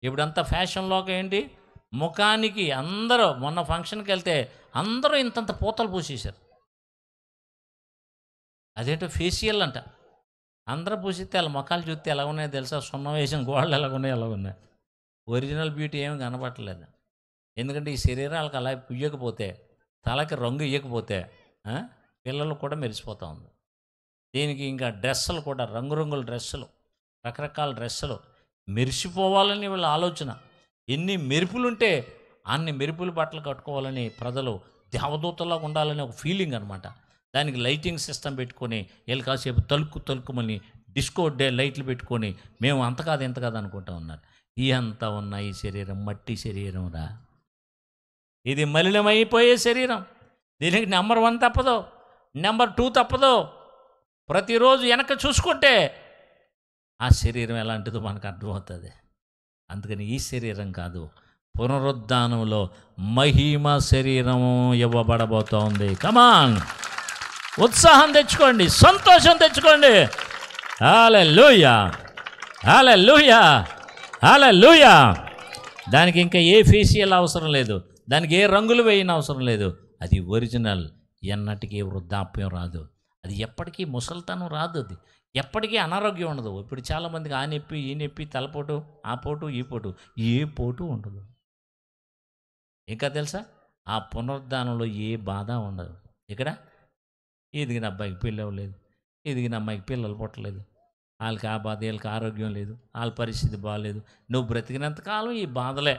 ఇప్పుడంతా ఫ్యాషన్లోకి ఏంటి, ముఖానికి అందరూ, మొన్న ఫంక్షన్కి వెళ్తే అందరూ ఇంతంత పూతలు పూసేశారు. అదేంటో ఫేషియల్ అంట. అందరూ పూసితే వాళ్ళ ముఖాలు చూస్తే ఎలా ఉన్నాయో తెలుసా? సున్నం వేసిన గోడలు ఎలా ఉన్నాయి. ఒరిజినల్ బ్యూటీ ఏమి కనపట్టలేదు. ఎందుకంటే ఈ శరీరాలకు అలా పుయ్యకపోతే, తలకి రంగు ఇయ్యకపోతే పిల్లలు కూడా మెరిసిపోతూ ఉంది. దీనికి ఇంకా డ్రెస్సులు కూడా, రంగురంగుల డ్రెస్సులు, రకరకాల డ్రెస్సులు, మెరిసిపోవాలని వీళ్ళ ఆలోచన. ఎన్ని మెరుపులుంటే అన్ని మెరుపులు బట్టలు కట్టుకోవాలని ప్రజలు దేవదూతలాగా ఉండాలని ఒక ఫీలింగ్ అనమాట. దానికి లైటింగ్ సిస్టమ్ పెట్టుకొని వీళ్ళు కాసేపు తలుక్కుమని డిస్కో లైట్లు పెట్టుకొని మేము అంత కాదు ఇంత కాదు అనుకుంటా ఉన్నారు. ఈ అంతా ఉన్న ఈ శరీరం మట్టి శరీరం రా. ఇది మలినమైపోయే శరీరం. దీనికి నెంబర్ 1 తప్పదు, నెంబర్ 2 తప్పదు. ప్రతిరోజు వెనక చూసుకుంటే ఆ శరీరం ఎలాంటిదో మనకు అర్థమవుతుంది. అందుకని ఈ శరీరం కాదు, పునరుద్ధానంలో మహిమ శరీరం ఇవ్వబడబోతోంది. కమాన్, ఉత్సాహం తెచ్చుకోండి, సంతోషం తెచ్చుకోండి. హల్లెలూయా, హల్లెలూయా, హల్లెలూయా. దానికి ఇంకా ఏ ఫేషియల్ అవసరం లేదు, దానికి ఏ రంగులు వేయని అవసరం లేదు. అది ఒరిజినల్. ఎన్నటికీ వృద్ధాప్యం రాదు, అది ఎప్పటికీ ముసలితనం రాదు, అది ఎప్పటికీ అనారోగ్యం ఉండదు. ఇప్పుడు చాలామందికి ఆ నొప్పి, ఈ నొప్పి, తలపోటు, ఆ పోటు, ఈ పోటు, ఏ పోటు ఉండదు. ఇంకా తెలుసా, ఆ పునరుద్ధానంలో ఏ బాధ ఉండదు. ఇక్కడ ఎదిగిన అబ్బాయికి పెళ్ళి అవ్వలేదు, ఎదిగిన అమ్మాయికి పిల్లలు పుట్టలేదు, వాళ్ళకి ఆ బాధ, వీళ్ళకి ఆరోగ్యం లేదు, వాళ్ళ పరిస్థితి బాగాలేదు. నువ్వు బ్రతికినంతకాలం ఈ బాధలే.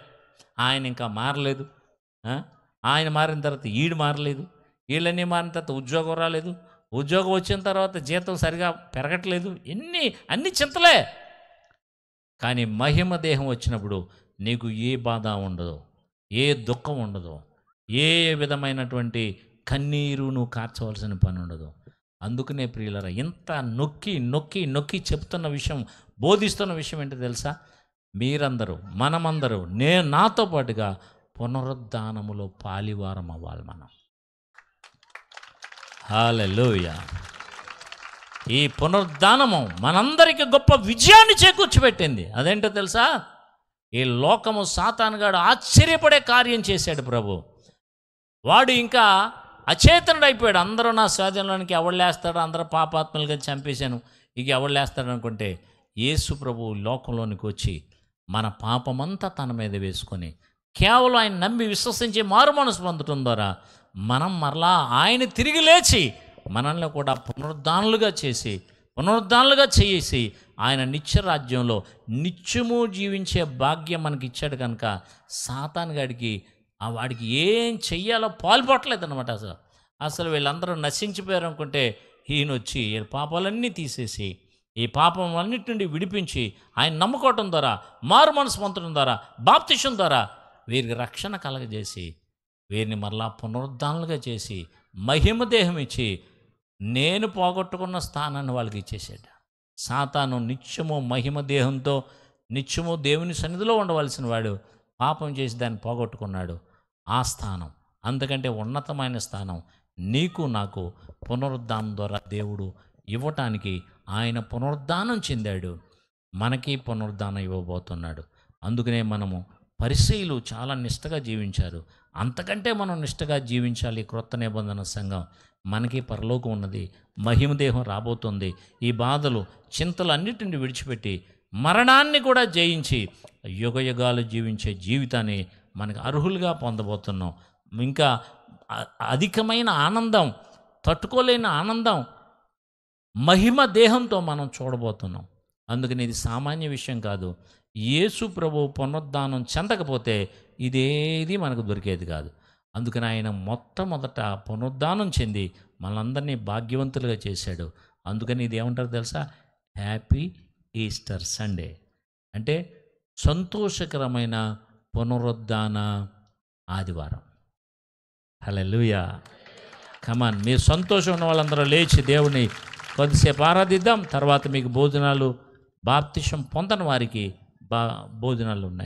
ఆయన ఇంకా మారలేదు. ఆయన మారిన తర్వాత ఈడు మారలేదు, వీళ్ళన్నీ మారిన తర్వాత ఉద్యోగం రాలేదు, ఉద్యోగం వచ్చిన తర్వాత జీతం సరిగా పెరగట్లేదు, అన్ని చింతలే. కానీ మహిమ దేహం వచ్చినప్పుడు నీకు ఏ బాధ ఉండదు, ఏ దుఃఖం ఉండదు, ఏ విధమైనటువంటి కన్నీరు నువ్వు కార్చవలసిన పని ఉండదు. అందుకనే ప్రియులరా, ఇంత నొక్కి నొక్కి నొక్కి చెప్తున్న విషయం, బోధిస్తున్న విషయం ఏంటో తెలుసా? మీరందరూ, మనమందరూ, నాతో పాటుగా పునరుద్ధానములో పాలివారం అవ్వాలి మనం. హల్లెలూయా. ఈ పునరుద్ధానము మనందరికీ గొప్ప విజయాన్ని చేకూర్చిపెట్టింది. అదేంటో తెలుసా? ఈ లోకము సాతానుగాడు ఆశ్చర్యపడే కార్యం చేశాడు ప్రభు. వాడు ఇంకా అచేతనుడు అయిపోయాడు. అందరూ నా స్వాధీనంలోనికి ఎవళ్ళేస్తాడు, అందరూ పాపాత్మలుగా చంపేశాను, ఇక ఎవళ్ళేస్తాడు అనుకుంటే, యేసు ప్రభు లోకంలోనికి వచ్చి మన పాపమంతా తన మీద వేసుకొని కేవలం ఆయన నమ్మి విశ్వసించి మారు మనసు పొందటం ద్వారా మనం మరలా ఆయన తిరిగి లేచి మనల్ని కూడా పునరుద్ధానులుగా చేసి ఆయన నిత్య రాజ్యంలో నిత్యము జీవించే భాగ్యం మనకి ఇచ్చాడు. కనుక సాతాను గాడికి వాడికి ఏం చెయ్యాలో పాల్పడలేదు అనమాట. అసలు వీళ్ళందరూ నశించిపోయారు అనుకుంటే, ఈయన వచ్చి ఈ పాపాలన్నీ తీసేసి ఈ పాపం అన్నిటి నుండి విడిపించి ఆయన నమ్ముకోవటం ద్వారా, మారు మనసు పొందడం ద్వారా, బాప్తిసం ద్వారా వీరికి రక్షణ కలగజేసి వీరిని మరలా పునరుద్ధానులుగా చేసి మహిమ దేహం ఇచ్చి నేను పోగొట్టుకున్న స్థానాన్ని వాళ్ళకి ఇచ్చేసాడు. సాతాను నిత్యము మహిమ దేహంతో నిత్యము దేవుని సన్నిధిలో ఉండవలసిన వాడు పాపం చేసి దాన్ని పోగొట్టుకున్నాడు. ఆ స్థానం, అందుకంటే ఉన్నతమైన స్థానం నీకు నాకు పునరుద్ధానం ద్వారా దేవుడు ఇవ్వటానికి ఆయన పునరుద్ధానం చెందాడు. మనకి పునరుద్ధానం ఇవ్వబోతున్నాడు. అందుకనే మనము పరిసయ్యులు చాలా నిష్టగా జీవించారు. అంతకంటే మనం నిష్టగా జీవించాలి. క్రొత్త నిబంధన సంఘం మనకి పరలోకం ఉన్నది, మహిమదేహం రాబోతుంది. ఈ బాధలు చింతలు అన్నిటిని విడిచిపెట్టి మరణాన్ని కూడా జయించి యుగయుగాలు జీవించే జీవితాన్ని మనకు అర్హులుగా పొందబోతున్నాం. ఇంకా అధికమైన ఆనందం, తట్టుకోలేని ఆనందం మహిమ దేహంతో మనం చూడబోతున్నాం. అందుకని ఇది సామాన్య విషయం కాదు. యేసు ప్రభువు పునరుద్ధానం చెందకపోతే ఇదేది మనకు దొరికేది కాదు. అందుకని ఆయన మొట్టమొదట పునరుద్ధానం చెంది మనందరినీ భాగ్యవంతులుగా చేశాడు. అందుకని ఇది ఏమంటారు తెలుసా? హ్యాపీ ఈస్టర్ సండే అంటే సంతోషకరమైన పునరుద్ధాన ఆదివారం. హల్లెలూయా. కమాన్, మీరు సంతోషం ఉన్న వాళ్ళందరూ లేచి దేవుని కొద్దిసేపు ఆరాధిద్దాం. తర్వాత మీకు భోజనాలు, బాప్తిసం పొందని వారికి భోజనాలు ఉన్నాయి.